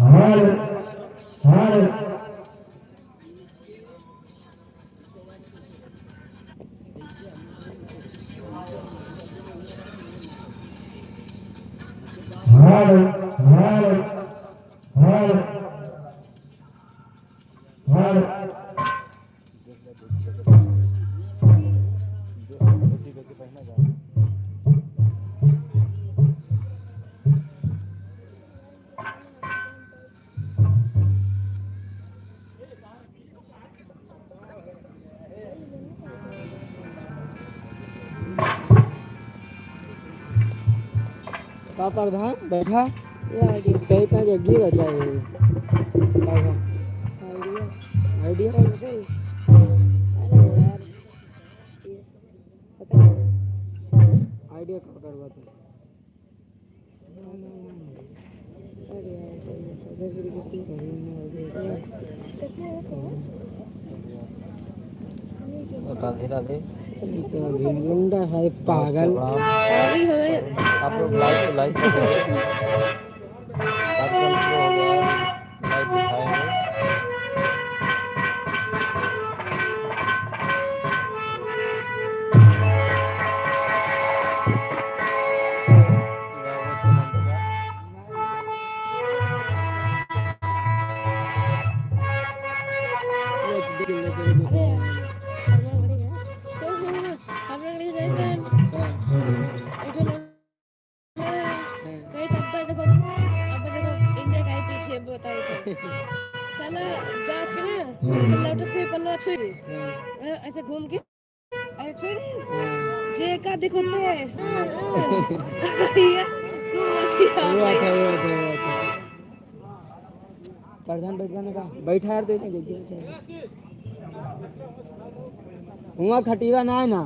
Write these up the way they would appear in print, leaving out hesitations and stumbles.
हाल हाल हाल हाल हाल हाल का प्रधान बैठा कई इतना जग्गी बचा है आइडिया आइडिया अरे यार आइडिया कब करवा तू अरे यार जैसे किसी राधे राधे। गुंडा है पागल आप लोग लाइव तो लाइव कर रहे हैं, कार्यक्रम शुरू हो गया है, लाइव दिखाएंगे। साला जाके ना साला उठक पे पल्ला छोड़िस ऐसे घूम के ऐसे छोड़िस जे का दिखते है ये खूब मछली आ रही है। प्रधान बैठने का बैठा यार तो इतने जल्दी हुआ खटीवा ना है ना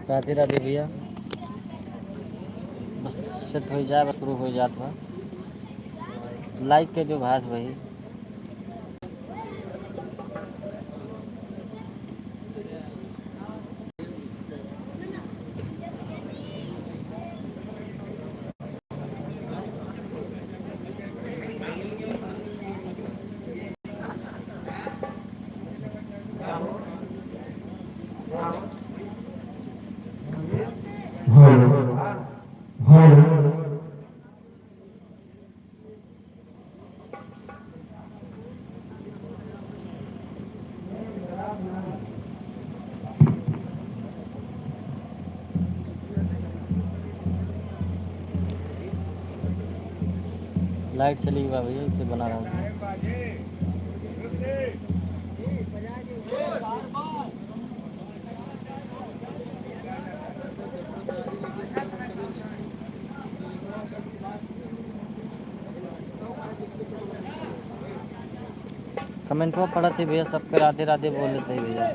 राधे राधे भैया, बस सेट हो जाए, बस शुरू हो जाता है लाइक के जो भाष भाई। हाल हाल लाइट चली हुआ भैया, इसे बना रहा हूँ। कमेंट में पढ़ा थे भैया, सबके राधे राधे बोल लेते हैं भैया।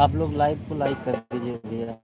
आप लोग लाइव को लाइक कर दीजिए भैया।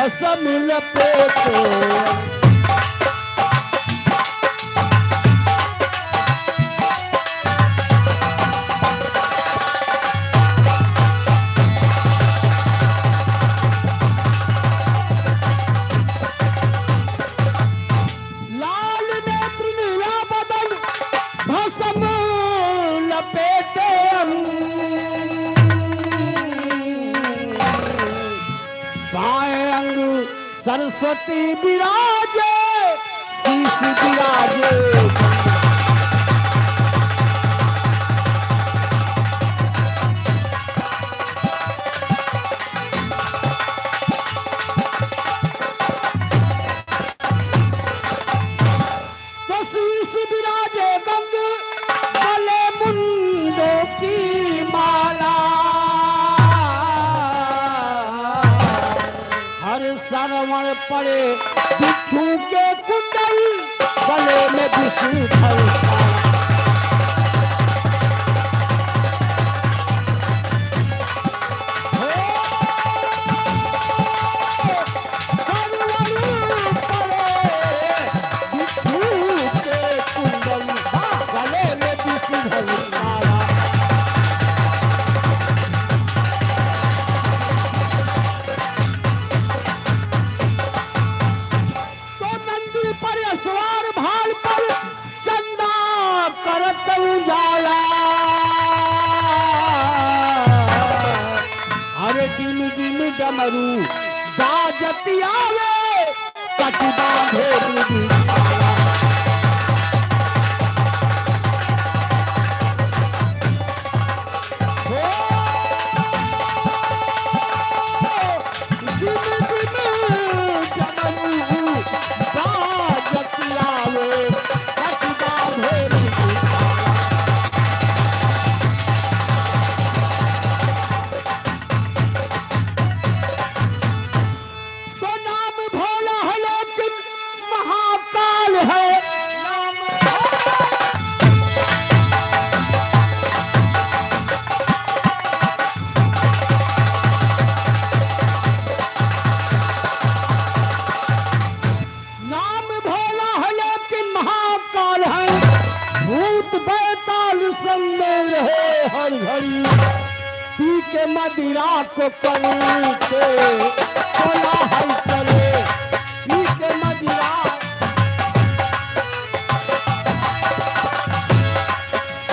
भसम लपेटे लाल नेत्र नीला बदन भसम लपेटे बाएं अंग सरस्वती विराजे शीश विराजे तो शीश विराजे गंग गले मुंडो की माला हर सरवण पड़े बिच्छू के कुंडल गले में विष्णु फल सवार भाल पर चंदा करत उजाला अरे दिन दिन डमरू बाजत आवे कट बांधे दूधी हर घड़ी पी के मदिरा को करते कोला हल करे पी के मदिरा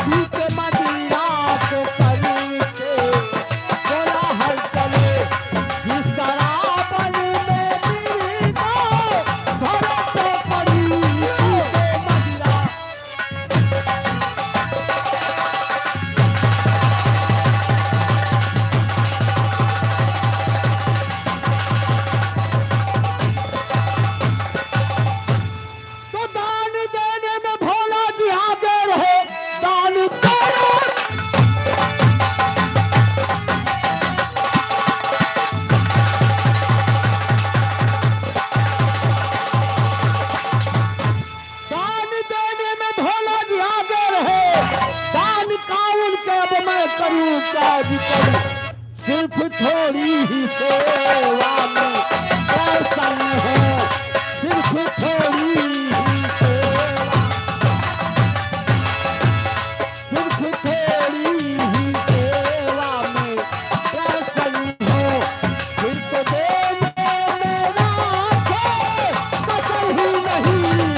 पी के मदिरा को करते कोला हल करे जिस तरह बन में मेरी घर तो पड़ी पी के मदिरा सिर्फ थोड़ी ही सेवा में प्रसन्न है सिर्फ थोड़ी ही सेवा सिर्फ थोड़ी ही सेवा में प्रसन्न हो फिर तो देने मेरा कसर ही नहीं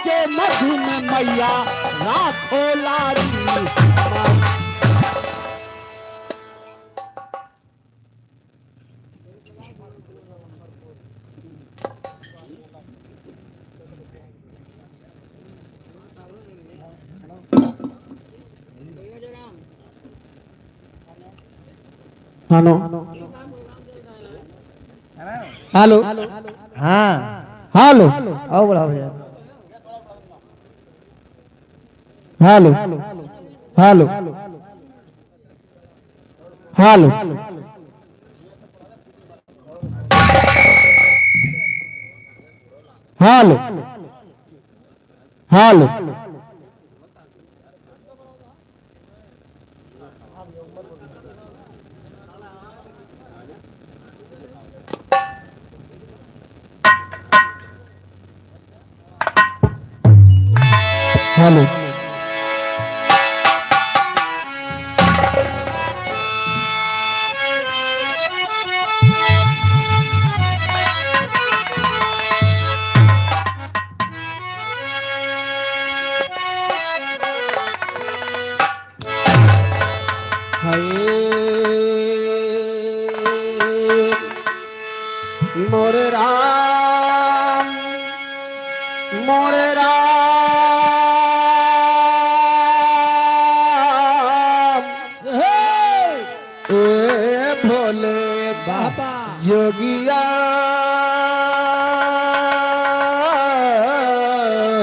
के मधु में मैया राखो लारी हेलो हेलो हाँ हेलो आओ बड़ा भैया hello hello hello hello hello hello मोरे राम मोरे राम ए भोले बाबा जोगिया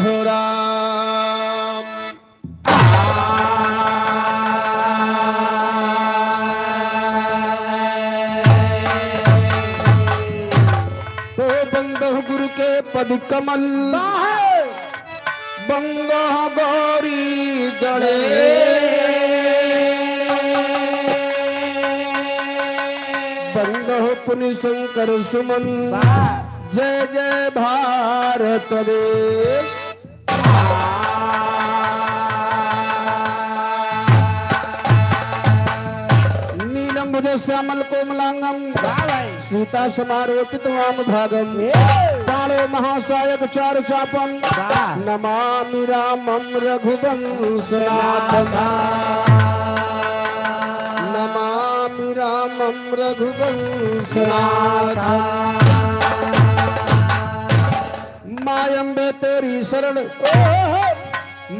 हो राम तो बंदो गुरु के पद कमल बंदो गौरी गणे बंदो पुनि शंकर सुमन जय जय भारत देश नीलम बुध श्यामल कोमलांगम सीता समारोपित वाम भागम बाणो महासायक चारु चापम नमामि रामं रघुवंशनाथम नमामि रामं रघुवंशनाथम मायंबे तेरी शरण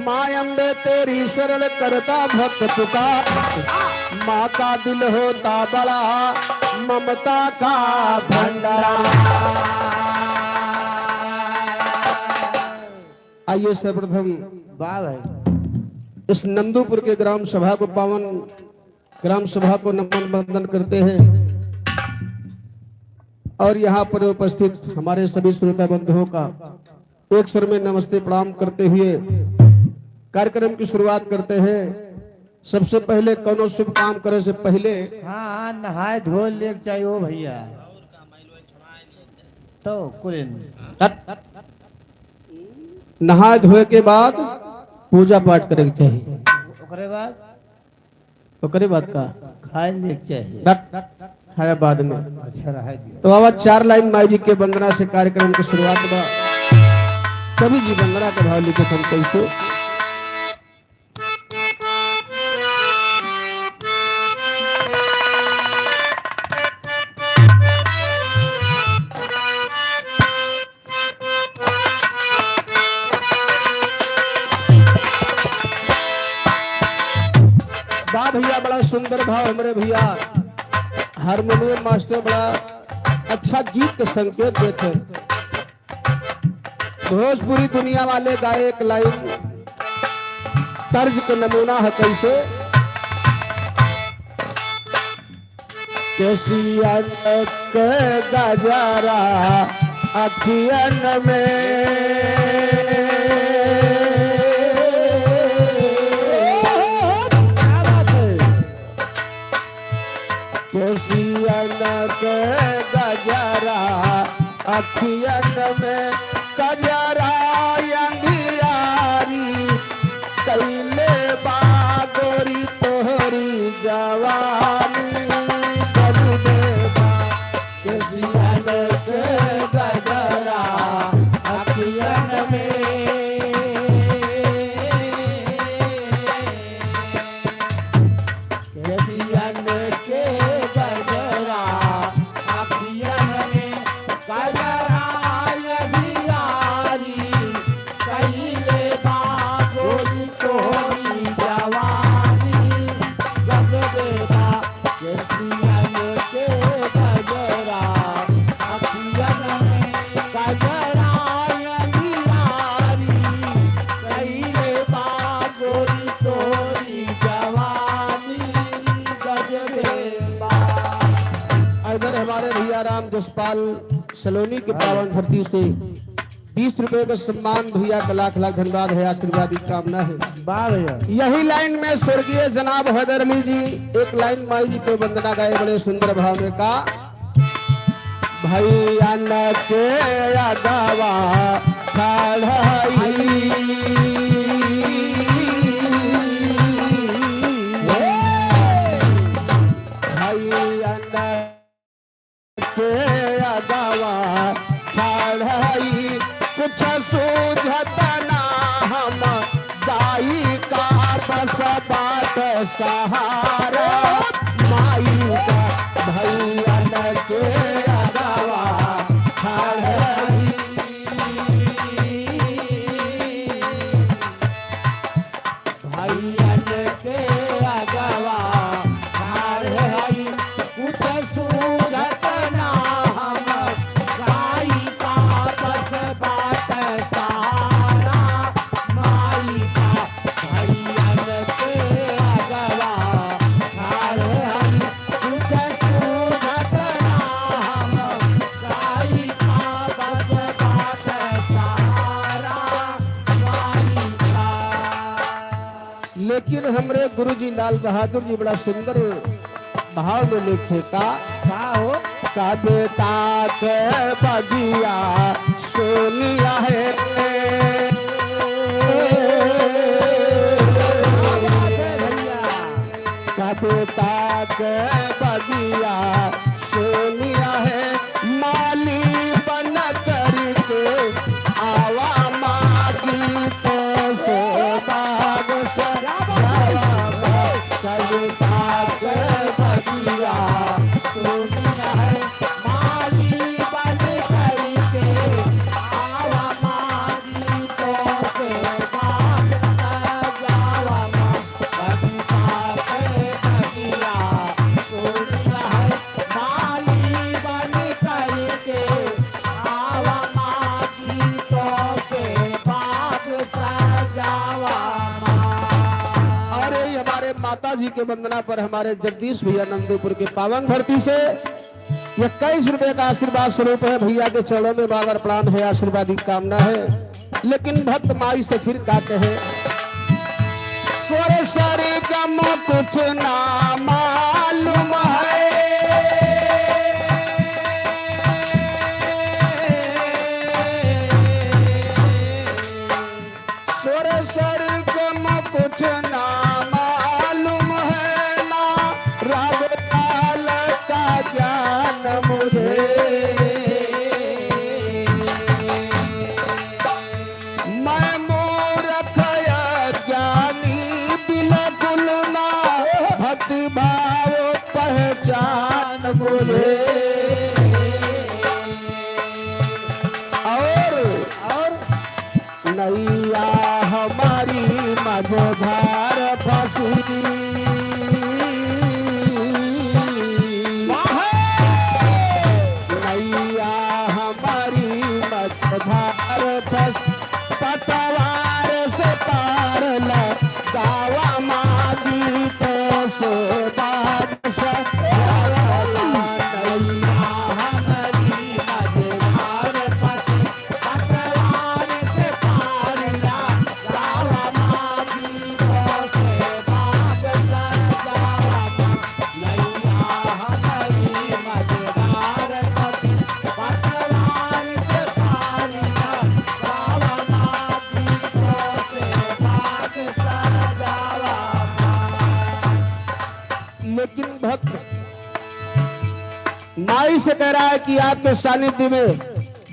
मायंबे तेरी शरण करता भक्त पुकार माँ का दिल होता बड़ा ममता का भंडार। आइए सर्वप्रथम वाह भाई इस नंदूपुर के ग्राम सभा को पावन ग्राम सभा को नमन वंदन करते हैं और यहाँ पर उपस्थित हमारे सभी श्रोता बंधुओं का एक स्वर में नमस्ते प्रणाम करते हुए कार्यक्रम की शुरुआत करते हैं। सबसे पहले कोनो शुभ काम करे से पहले हाँ नहाए धो ले चाहिए हो भैया तो कुल नहा धोए के बाद पूजा पाठ करे के चाहिए ओकरे बाद ओकरे बाद का खाए ले चाहिए खाया बाद में। अच्छा रहा दिया तो आवाज 4 लाइन माई जी के वंदना से कार्यक्रम की शुरुआत बा। कवि जी वंदना का भाव लिखे हम कैसे वाह भैया बड़ा सुंदर भाव हमारे भैया हारमोनियम मास्टर बड़ा अच्छा गीत के संकेत देते भोजपुरी दुनिया वाले गाए एक लाइन तर्ज के नमूना है कैसे कैसियन के गजरा अखियन में कैसियन के गजरा अखियन में कजरा अंधियारी कैले बागोरी तोहरी जवानी बलुने बा कैसियन के गजरा अखियन में कैसियन के गजरा अखियन में कजरा अंधियारी नाम जसपाल सलोनी के पावन धरती से 20 रुपए का सम्मान भैया का लाख लाख धन्यवाद है, आशीर्वाद की कामना है। वाह भैया। यही लाइन में स्वर्गीय जनाब हैदर अली जी एक लाइन माई जी को वंदना गाए बड़े सुंदर भाव में का भैया न के यादवा कुछ सूझत ना हम दाई का बस बात सहारा माई का भैया न के अगवा भैया न के अगवा कुछ सूझत ना हम दाई का बस बात सहारा माई का भैया न के अगवा कुछ सूझत ना हम दाई का बस बात सहारा माई का। लेकिन हमरे गुरुजी लाल बहादुर जी बड़ा सुंदर भाव में लिखे का हो का बेटा के बगिया सोनिया है का बेटा के बगिया सोनिया है माली बन करके आवा मागी तो से बाग से कविता के बगिया सोनिया है माली बन करके आवा मागी तो से बाग सजावा कविता के बगिया सोनिया है माली बन करके आवा मागी तो से बाग सजावा। अरे हमारे माता जी के वंदना पर हमारे जगदीश भैया नंदीपुर के पावन धरती से 21 रुपए का आशीर्वाद स्वरूप है। भैया के चरणों में बाबर प्रणाम है, आशीर्वाद की कामना है। लेकिन भक्त माई से फिर कहते हैं स्वर सर गम कुछ ना मालूम है स्वर सर गम कुछ ना मालूम है ना राग ताल का ज्ञान मुझे मैं मूर्ख ज्ञानी बिल्कुल ना भक्ति भाव पहचान मुझे और नैया हमारी मझधार फंसी नैया हमारी मझधार फंस पतवार से पार लगावा मागी तो से बाग से नैया हमारी मझधार फंसी पतवार से पार लगावा मागी तो से बाग सजावा नैया हमारी मझधार फंसी पतवार से पार लगावा मागी तो से बाग सजावा। लेकिन भक्त माई से कह रहा है कि आपके सानिध्य में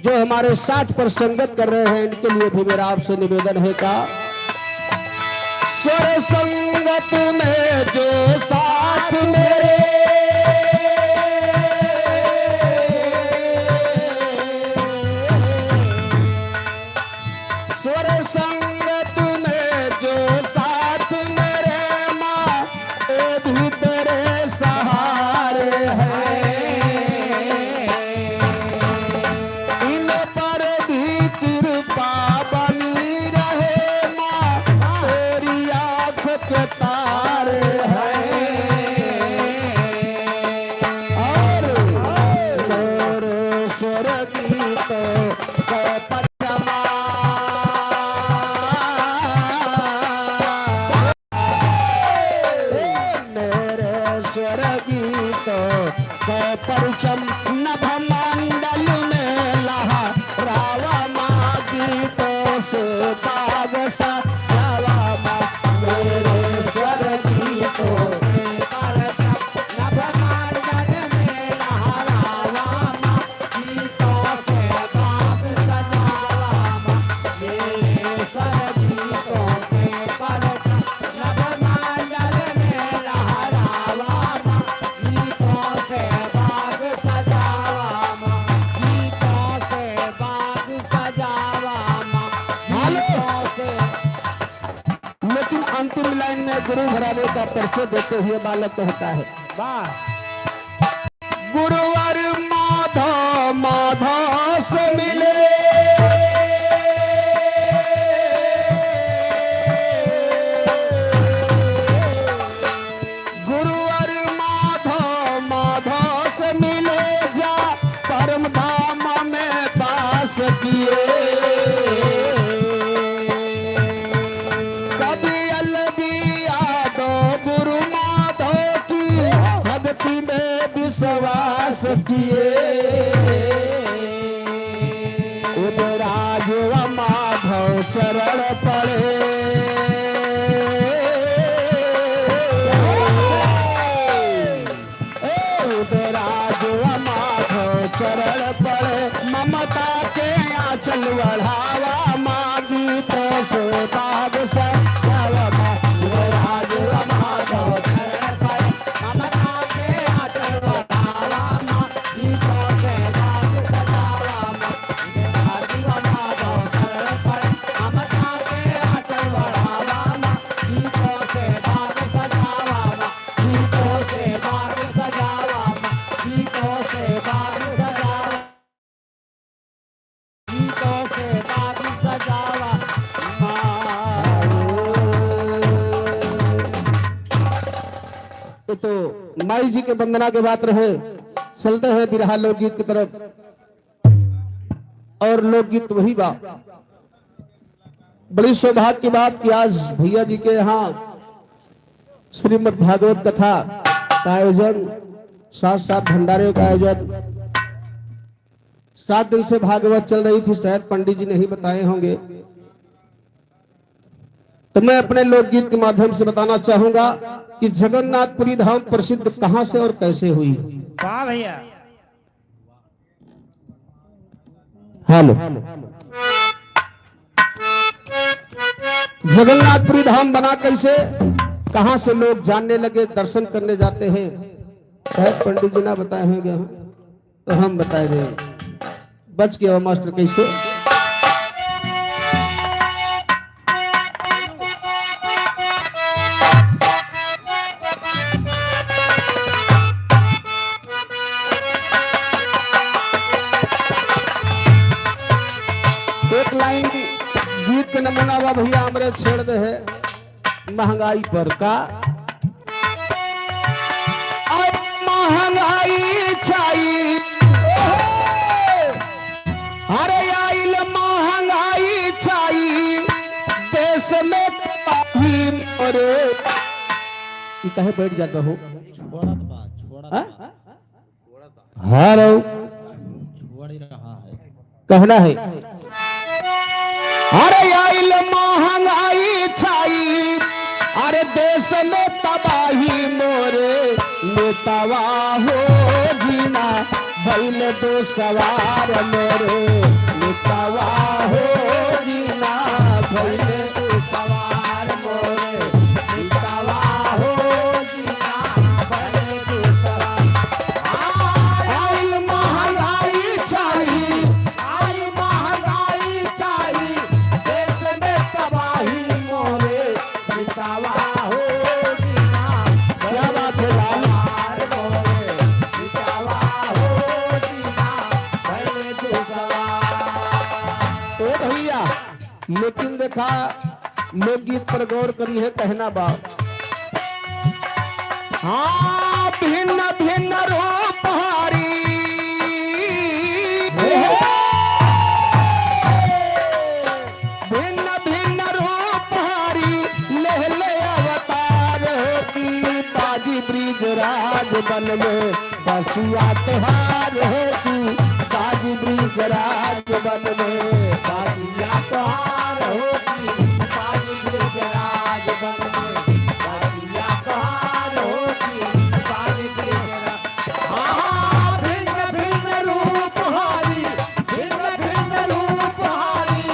जो हमारे साथ पर संगत कर रहे हैं इनके लिए भी मेरा आपसे निवेदन है का स्वर संगत में जो साथ मेरे स्वर संगत में जो साथ मेरे माँ ए भी तेरे सहारे हैं इन पर भी कृपा बनी रहे माँ तेरी आँख के तारे हैं और चम नभ मंडल में लहा रावा माँ गीतों से बाग सजावा माँ मेरे स्वर गीतों से नभ मंडल में लहा रावा माँ गीतों से बाग सजावा माँ मेरे स्वर गीतों के नभ मंडल में लहा रावा माँ गीतों से बाग सजावा माँ गीतों से बाग सजावा माँ गीतों से। लेकिन अंतिम लाइन में गुरु घराने का परिचय देते हुए बालक कहता है वाह गुरुवर माधव माधव से मिले गुरुवर माधव माधव से मिले जा परम धाम में पास किए कभी अलबी यादव गुरु माधव की भक्ति में विश्वास किए उदराज व माधव चरण पड़े उदराज व माधव चरण पड़े ममता के आंचल बढ़ावा माँ गीतों से बाग सजावा माँ उदराज व माधव चरण पड़े ममता के आंचल बढ़ावा माँ गीतों से बाग सजावा माँ उदराज व माधव चरण पड़े ममता के आंचल बढ़ावा माँ गीतों से बाग सजावा माँ गीतों से बाग सजावा माँ गीतों से बाग सजावा गीतों से बाग सजावा तो माई जी के वंदना के बात रहे चलते हैं बिरहा लोकगीत की तरफ और लोकगीत वही बा बड़ी सौभाग्य की बात कि आज भैया जी के यहाँ श्रीमद् भागवत कथा का आयोजन साथ साथ भंडारे का आयोजन 7 दिन से भागवत चल रही थी शायद पंडित जी नहीं बताए होंगे तो मैं अपने लोकगीत के माध्यम से बताना चाहूंगा कि जगन्नाथपुरी धाम प्रसिद्ध कहां से और कैसे हुई। वाह भैया हेलो जगन्नाथपुरी धाम बना कैसे कहां से लोग जानने लगे दर्शन करने जाते हैं शायद पंडित जी ना बताए होंगे तो हम बताए देंगे बच गया मास्टर कैसे एक लाइन गीत के नमूना बा भैया हमरे छेड़ दे है महंगाई पर का अब महंगाई चाहिए अरे आइल महंगाई चाहिए देश में भी मोरे ये कहे बैठ जाता हो हेलो कहना है अरे आइल महंगाई छाई अरे देश में तबाही मोरे नेतावा हो जीना भइल दो सवार मोरे नेतावा हो जीना भइल दो सवार मोरे नेतावा हो जीना भइल दो सवार आइल महंगाई छाई आइल महंगाई छाई देश में तबाही मोरे नेतावा हो जीना क्या बात है लाल मोरे नेतावा हो जीना भइल दो सवार। तो भैया लेकिन देखा लोकगीत पर गौर करी है कहना बात हाँ भिन्न भिन्न रूप हारी भिन्न भिन्न रूप हारी ले ले अवतार की बाजी ब्रिज ब्रिजराज बन में बसिया तुहार है कि काजी ब्रिजराज बन में बसिया तुहार हो कि काजी ब्रिजराज बन में बसिया तुहार हो कि काजी ब्रिजराज। हाँ, भिन्न भिन्न रूप हारी, भिन्न भिन्न रूप हारी,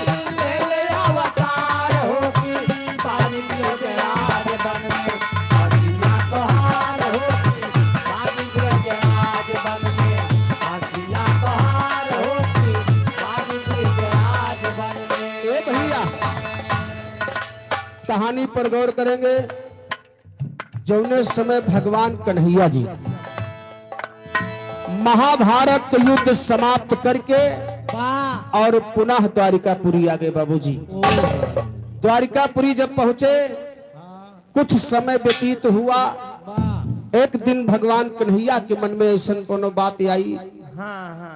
ले ले अवतार हो कि काजी ब्रिजराज बन में बसिया तुहार हो कि काजी ब्रिजराज बन में बसिया तुहार हो कि काजी ब्रिजराज बन में। ए भैया, कहानी पर गौर करेंगे। जौने समय भगवान कन्हैया जी महाभारत युद्ध समाप्त करके और पुनः द्वारिकापुरी आ गए बाबूजी। द्वारिकापुरी जब पहुंचे, कुछ समय व्यतीत हुआ। एक दिन भगवान कन्हैया के मन में ऐसा कोनो बात आई,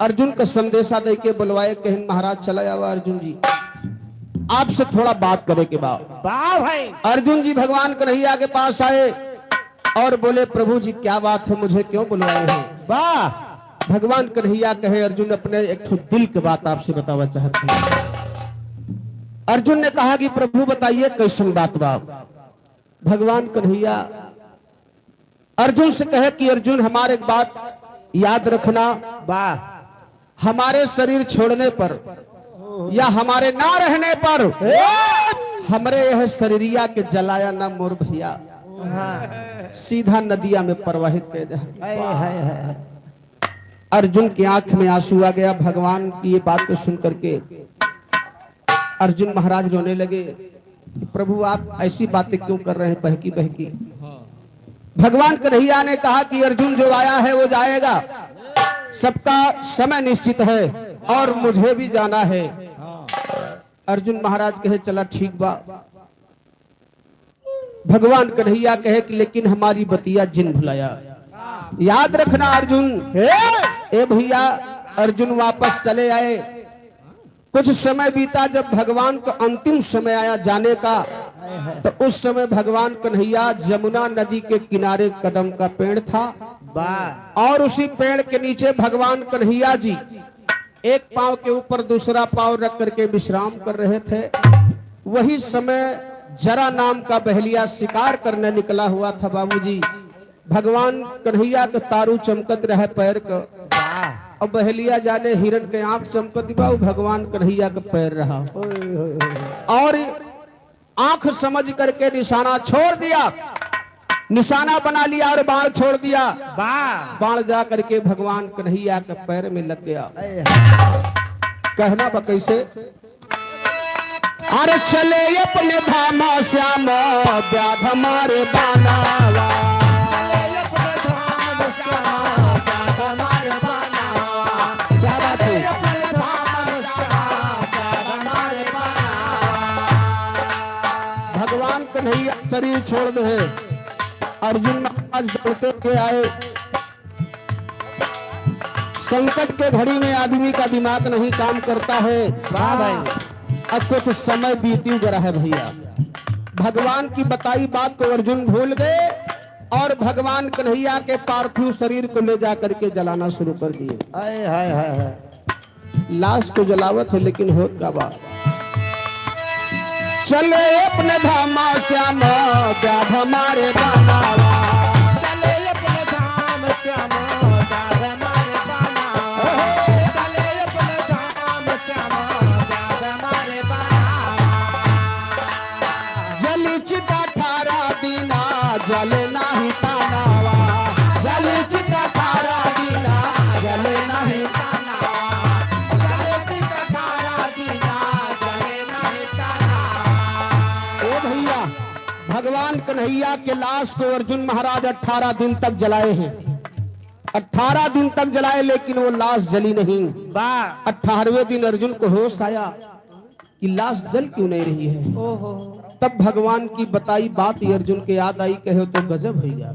अर्जुन का संदेशा दे के बुलवाए, कहें महाराज चला जावा अर्जुन जी, आपसे थोड़ा बात करे के बाद। भाई अर्जुन जी भगवान कन्हैया के पास आए और बोले, प्रभु जी क्या बात है, मुझे क्यों बुलवाए हैं? वाह। भगवान कन्हैया कहे, अर्जुन अपने एक ठो दिल की बात आपसे बतावा चाहते हैं। अर्जुन ने कहा कि प्रभु बताइए कैसन बात बाप। भगवान कन्हैया अर्जुन से कहे कि अर्जुन हमारे एक बात याद रखना, वाह, हमारे शरीर छोड़ने पर या हमारे ना रहने पर हमरे यह शरीरिया के जलाया ना मोर भैया, सीधा नदिया में प्रवाहित कर दे। अर्जुन की आंख में आंसू आ गया। भगवान की ये बात को सुन करके अर्जुन महाराज रोने लगे कि प्रभु आप ऐसी बातें क्यों कर रहे हैं बहकी बहकी। भगवान कन्हैया ने कहा कि अर्जुन जो आया है वो जाएगा, सबका समय निश्चित है और मुझे भी जाना है। अर्जुन महाराज कहे चला ठीक बा। भगवान कन्हैया कहे कि लेकिन हमारी बतिया जिन भुलाया, याद रखना अर्जुन। ए भैया, अर्जुन वापस चले आए। कुछ समय बीता, जब भगवान का अंतिम समय आया जाने का, तो उस समय भगवान कन्हैया जमुना नदी के किनारे कदम का पेड़ था और उसी पेड़ के नीचे भगवान कन्हैया जी एक पांव के ऊपर दूसरा पांव रख करके विश्राम कर रहे थे। वही समय जरा नाम का बहेलिया शिकार करने निकला हुआ था बाबूजी। भगवान कन्हैया का तारू चमकत रहे पैर का, और बहेलिया जाने हिरण के आंख चमकत बा, भगवान कन्हैया का पैर रहा और आंख समझ करके निशाना छोड़ दिया, निशाना बना लिया और बाण छोड़ दिया। बाण जा करके भगवान कन्हैया के पैर में लग गया। कहना बा कैसे, अरे चले अपने धामा श्याम व्याध हमारे बानावा, क्या बात है। भगवान कन्हैया शरीर छोड़ दे। अर्जुन महाराज दौड़ते हुए आए। संकट के घड़ी में आदमी का दिमाग नहीं काम करता है। वाह भाई, अब कुछ समय बीती गया है भैया। भगवान की बताई बात को अर्जुन भूल गए और भगवान कन्हैया के पार्थिव शरीर को ले जा करके जलाना शुरू कर दिए। लाश को जलावत है, लेकिन हो क्या बात। चले अपने धामा श्याम व्याध हमारे बानावा, चले अपने धाम श्याम व्याध हमारे बानावा, चले अपने धाम श्याम व्याध हमारे बानावा। जली चिता 18 दिना जले नाही तानावा, जली चिता 18 दिना जले नाही तानावा, जली चिता 18 दिना जले नाही तानावा। ओ भैया, भगवान कन्हैया के लाश को अर्जुन महाराज 18 दिन तक जलाए हैं। 18 दिन तक जलाए, लेकिन वो लाश जली नहीं। 18वें दिन अर्जुन को होश आया कि लाश जल क्यों नहीं रही है। तब भगवान की बताई बात अर्जुन के याद आई। कहे तो गजब हो गया।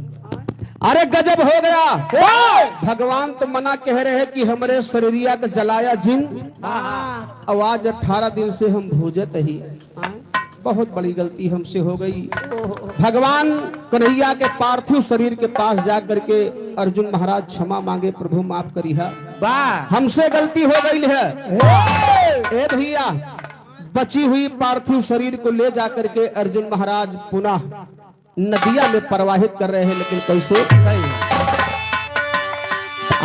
अरे गजब हो गया। भगवान तो मना कह रहे हैं कि हमारे शरीरिया का जलाया जिन, आवाज 18 दिन से हम भूजत ही। बहुत बड़ी गलती हमसे हो गई। भगवान कन्हैया के पार्थिव शरीर के पास जा करके अर्जुन महाराज क्षमा मांगे, प्रभु माफ करिहा, हमसे गलती हो गई है। ए भैया, बची हुई पार्थिव शरीर को ले जा करके अर्जुन महाराज पुनः नदिया में प्रवाहित कर रहे हैं, लेकिन कैसे?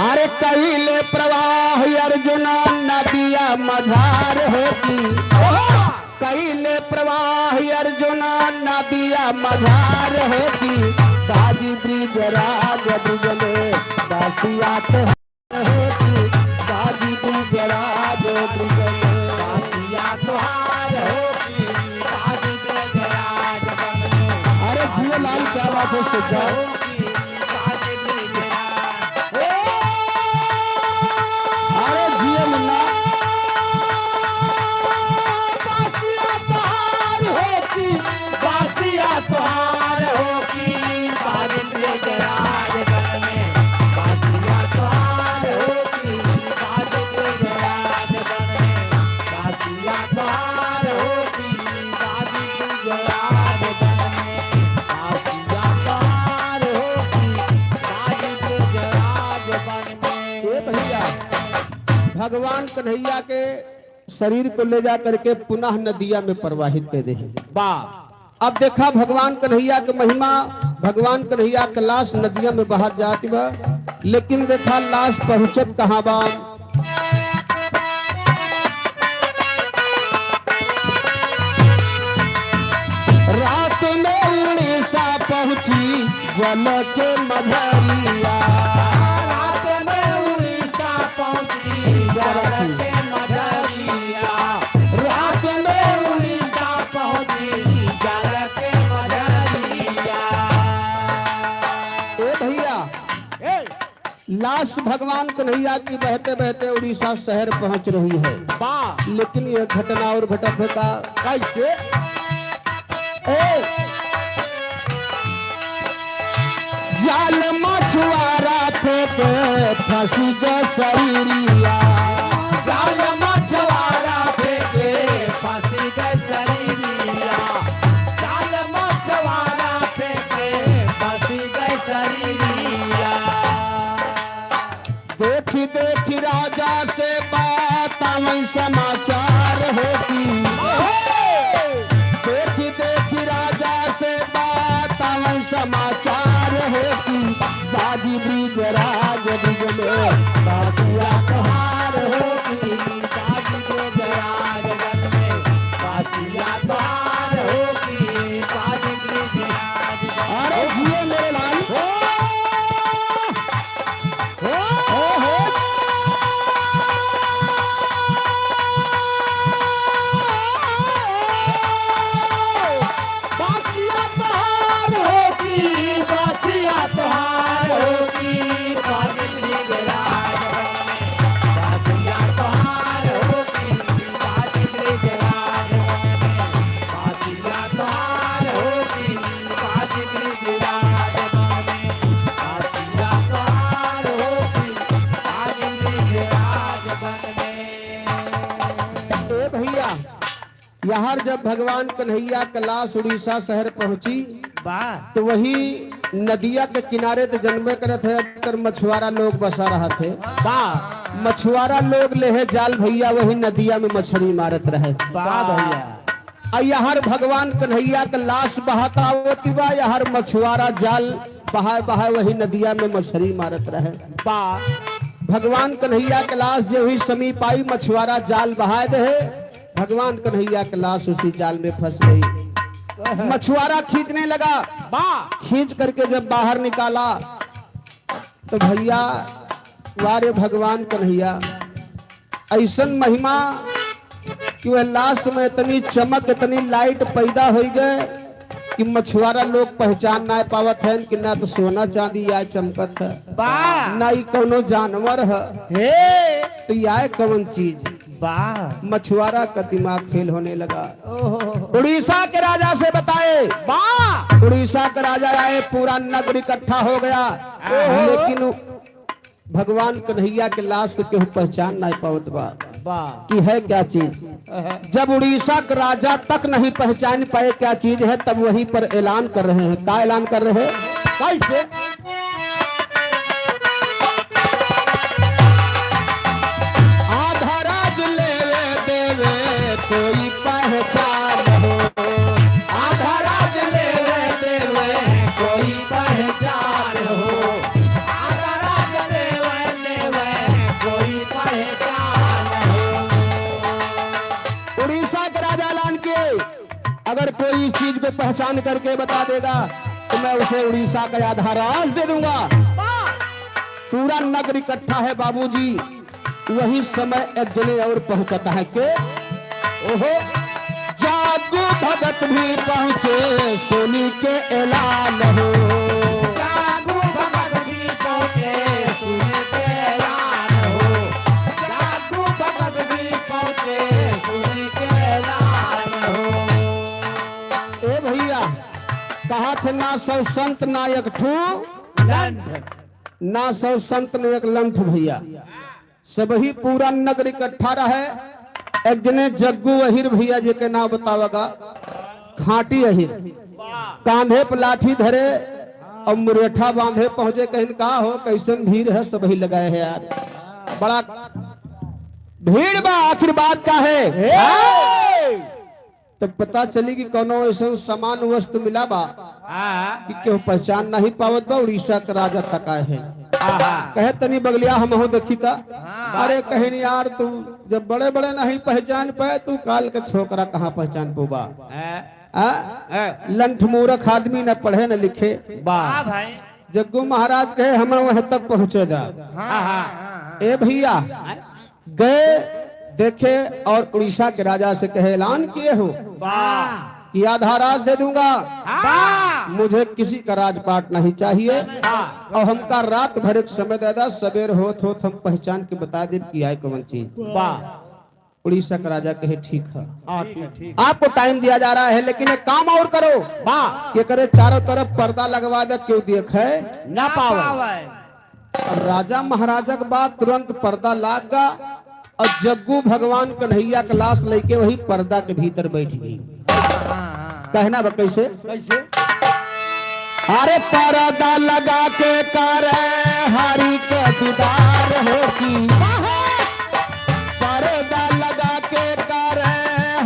अरे कैले प्रवाह अर्जुन नदिया मझार होती, कैले प्रवाह अर्जुन नदिया मझार होती, बाजी ब्रिज राज ब्रिज में दासियात होती, बाजी ब्रिज राज ब्रिज में दासियात होती, बाजी ब्रिज राज ब्रिज में। अरे जियो लाल, क्या बात है सुधा? भगवान कन्हैया के शरीर को ले जा करके पुनः नदिया में प्रवाहित कर दे। अब देखा भगवान कन्हैया के महिमा, भगवान कन्हैया का लाश नदिया में बहा जाती बा, लेकिन देखा लाश पहुंचत कहाँ बा? रात में उड़ीसा पहुंची जल के मझरिया, लाश भगवान कन्हैया की बहते बहते उड़ीसा शहर पहुंच रही है। लेकिन यह घटना और घटत है का कैसे? जाल मछुआरा फेंके फंसी गए शरीरिया, जाल मछुआरा फेंके फंसी गए शरीरिया, जाल मछुआरा फेंके फंसी गए शरीरिया। देखी देखी राजा से बात वही समाचार होती, देखी देखी राजा से बात वही समाचार होती, बाजी ब्रिज राज ब्रिज में बासिया तोहार होती, बाजी ब्रिज राज ब्रिज में बासिया तोहार होती, बाजी ब्रिज राज। अरे जिए मेरे लाल, यहाँ जब भगवान कन्हैया का लाश उड़ीसा शहर पहुंची तो वही नदिया के किनारे तो जन्मे करत है, अक्सर मछुआरा लोग बसा रहा थे। मछुआरा लोग ले जाल भैया वही नदिया में मछली मारत रहे। भैया यहाँ भगवान कन्हैया का लाश बहाता होती बा, यहाँ मछुआरा जाल बहाए बहाए वही नदिया में मछली मारत रहे। भगवान कन्हैया के लाश जो ही समीप आई, मछुआरा जाल बहाए दे, भगवान कन्हैया के लाश उसी जाल में फंस गई। मछुआरा खींचने लगा, खींच करके जब बाहर निकाला तो भैया वारे भगवान कन्हैया ऐसन महिमा कि वह लाश में इतनी चमक इतनी लाइट पैदा हो गए कि मछुआरा लोग पहचान ना पावत है कि ना तो सोना चांदी या चमकत है, ना ही कोनो जानवर है, तो यह कौन चीज? मछुआरा का दिमाग फेल होने लगा। उड़ीसा के राजा से बताए, उड़ीसा का राजा आए, पूरा नगर इकट्ठा हो गया, लेकिन भगवान कन्हैया के लाश को केहू पहचान नहीं पावत बा। वाह कि है क्या चीज। जब उड़ीसा का राजा तक नहीं पहचान पाए क्या चीज है, तब वहीं पर ऐलान कर रहे हैं। क्या ऐलान कर रहे हैं? कैसे? आधा राज लेवे देवे कोई पहचान हो, आधा राज लेवे देवे कोई पहचान हो, आधा राज लेवे देवे कोई पहचान हो। उड़ीसा के राजा ऐलान किए, अगर कोई इस चीज को पहचान करके बता देगा तो मैं उसे उड़ीसा का आधा राज दे दूंगा। पूरा नगर इकट्ठा है बाबूजी। वही समय एक जने और पहुंचता है के ओहो, जागू भगत भी पहुंचे सोनी के ऐलान हो, जागू भगत भी पहुंचे सोनी के ऐलान हो, जागू भगत भी पहुंचे सोनी के ऐलान हो। ए भैया, कहा थे ना सौ संत नायक ठू लंठ, ना सौ संत नायक लंठ भैया। सब ही पूरा नगर इकट्ठा रहे। एक जने जग्गू अहिर भैया जी के नाम बतावगा, खाटी अहिर, कांधे पर लाठी धरे और मुरेठा बांधे पहुंचे। कहीं कहा हो कैसन भीड़ है, सब ही लगाए है यार, बड़ा भीड़ बा, आखिर बात क्या है? तब पता चली कि कोनो ऐसा सामान वस्तु मिला बा कि केहू पहचान नहीं पावत बा। उड़ीसा का राजा तक आए हैं। कहे तनी बगलिया हम हो देखी था। अरे कहे यार तू जब बड़े बड़े नहीं पहचान पाए, तू काल के छोकरा कहाँ पहचान पोबा? लंठ मूर्ख आदमी न पढ़े न लिखे। भाई जग्गू महाराज कहे हम वहां तक पहुंचे दा। ए भैया गए देखे और उड़ीसा के राजा से कहे ऐलान किए हो कि आधा राज दे दूंगा, मुझे किसी का राजपाट नहीं चाहिए और हमका रात भर एक समय दे दा, सवेर होत होत हम पहचान के बता दे कि आए कौन चीज। उड़ीसा का राजा कहे ठीक है, आपको टाइम दिया जा रहा है, लेकिन एक काम और करो, ये करे चारों तरफ पर्दा लगवा दे, क्यों देखे ना पावे। अब राजा महाराजा के बाद तुरंत पर्दा लाग गा और जग्गू भगवान कन्हैया का लाश लेके वही पर्दा के भीतर बैठ गई। कहना बा कैसे? कैसे? अरे पर्दा लगा के कर हरि के दीदार होगी, पर्दा लगा के कर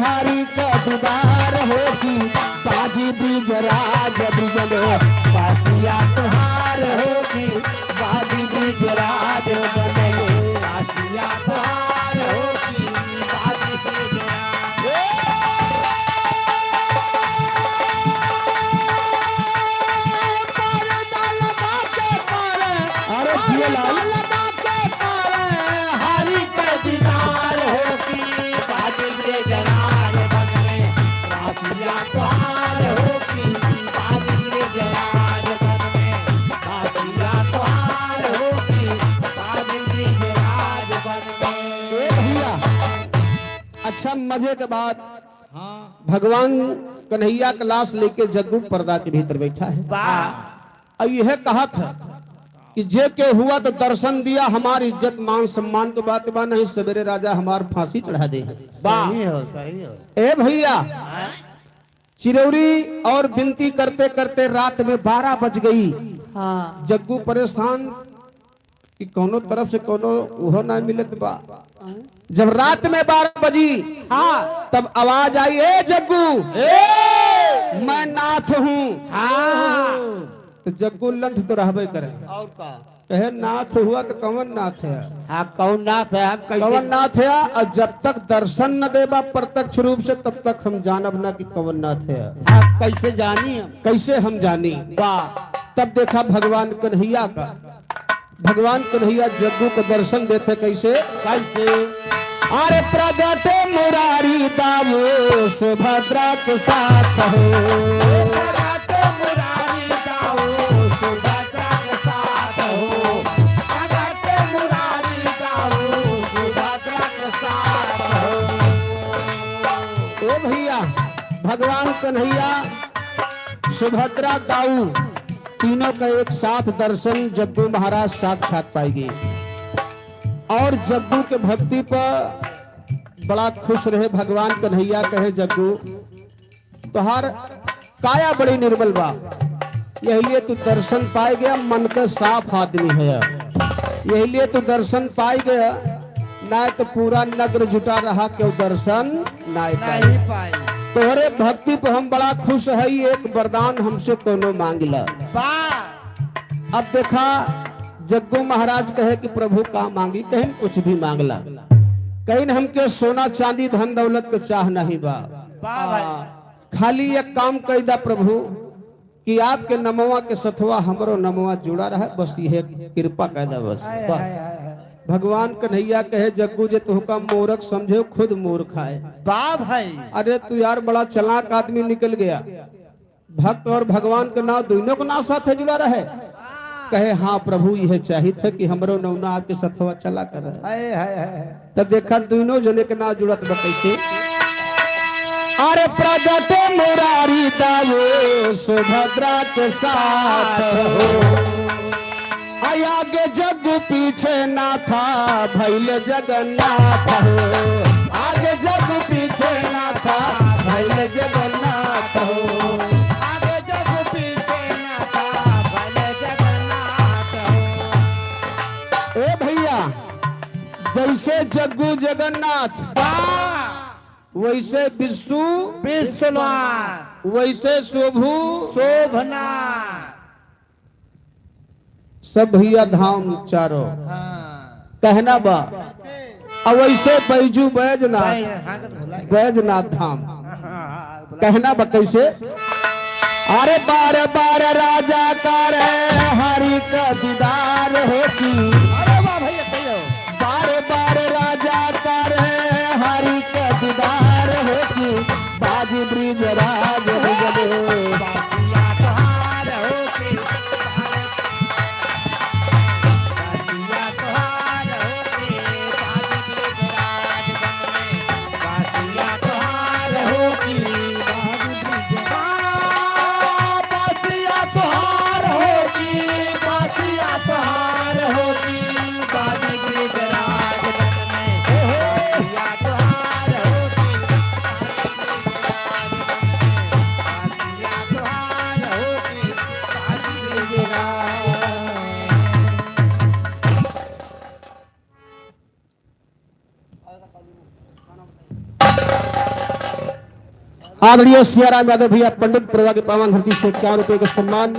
हरि के दीदार होगी, बाजी ब्रिजराज ब्रिजलो बासिया तुहार होगी, बाजी ब्रिजराज बने बासिया तुहार होगी, बाजी ब्रिजराज। अच्छा मजे के बाद भगवान कन्हैया का लाश लेके जग्गू पर्दा के भीतर बैठा है। अब यह कहा था कि जे के हुआ तो दर्शन दिया, हमारी इज्जत मान सम्मान के बात बा, नहीं सवेरे राजा हमार फांसी चढ़ा दे। ए भैया, चिरौरी और विनती करते करते रात में 12 बज गई। जग्गू परेशान कि कोनो तरफ से कोनो वो ना मिलत बा। जब रात में 12 बजी तब आवाज आई, ए जग्गू मैं नाथ हूँ। तो जग्गू लंठ तो रहबे करे, और का कहे नाथ हुआ तो कौन नाथ है? कौन नाथ है? हम कैसे कौन नाथ है? और जब तक दर्शन न देबा प्रत्यक्ष रूप से, तब तक हम जानब ना कि कौन नाथ है। आप कैसे जानी? हम कैसे हम जानी? तब देखा भगवान कन्हैया का, भगवान कन्हैया जग्गू को दर्शन देते कैसे? कैसे? अरे प्रगट मुरारी दाऊ सुभद्रा के साथ हो, प्रगट मुरारी दाऊ सुभद्रा के साथ हो, प्रगट मुरारी दाऊ सुभद्रा के साथ हो। ओ भैया, भगवान कन्हैया सुभद्रा दाऊ तीनों का एक साथ दर्शन जग्गू महाराज साक्षात पाएंगे। और जग्गू के भक्ति पर बड़ा खुश रहे। भगवान कन्हैया कहे जग्गू तुहार काया बड़ी निर्मल बा, यही लिए तू दर्शन पाए गया, मन का साफ आदमी है। यही लिए तू दर्शन पाए गया, ना तो पूरा नगर जुटा रहा क्यों दर्शन नहीं पाए। तोहरे भक्ति पर हम बड़ा खुश है, एक वरदान हमसे कोनो मांगला। अब देखा जग्गू महाराज कहे कि प्रभु का मांगी, कहीं कुछ भी मांगला, कहीं हमके सोना चांदी धन दौलत के चाह नहीं बा, खाली एक काम कह दा प्रभु कि आपके नमवा के सथवा हमरो नमवा जुड़ा रहे, बस यह कृपा कर दा बस। भगवान कन्हैया कहे जग्गू जे तुहका मूर्ख समझे खुद मूर्ख है। भाई अरे तू यार बड़ा चालाक आदमी निकल गया, भक्त और भगवान के नाम दोनों के नाम साथ जुड़ा रहे। कहे हाँ प्रभु यह चाहिए था कि हमरो नौना आपके सथवा चला कर तब देखा दोनों जने के नाम जुड़त बा कैसे। अरे प्रगट मुरारी दावो सुभद्रा के साथ हो, आगे जग्गू पीछे ना था भैल जगन्नाथ हो, आगे जग्गू पीछे ना था भैल जगन्नाथ हो, आगे जग्गू पीछे ना था भले जगन्नाथ हो। ए भैया जैसे जग्गू जगन्नाथ वैसे विष्णु विश्वनाथ वैसे शोभू शोभनाथ सब भैया धाम चारों कहना बा। अब वैसे बैजू बैजनाथ बैजनाथ धाम कहना बा कैसे। अरे बार बार राजा कर हरि का दीदार होती, बार बार राजा कर हरि का दीदार होती, बाजी ब्रिज राज आदरणीय सियाराम यादव भैया पंडित प्रभा के पावन धरती से 51 रुपए का सम्मान,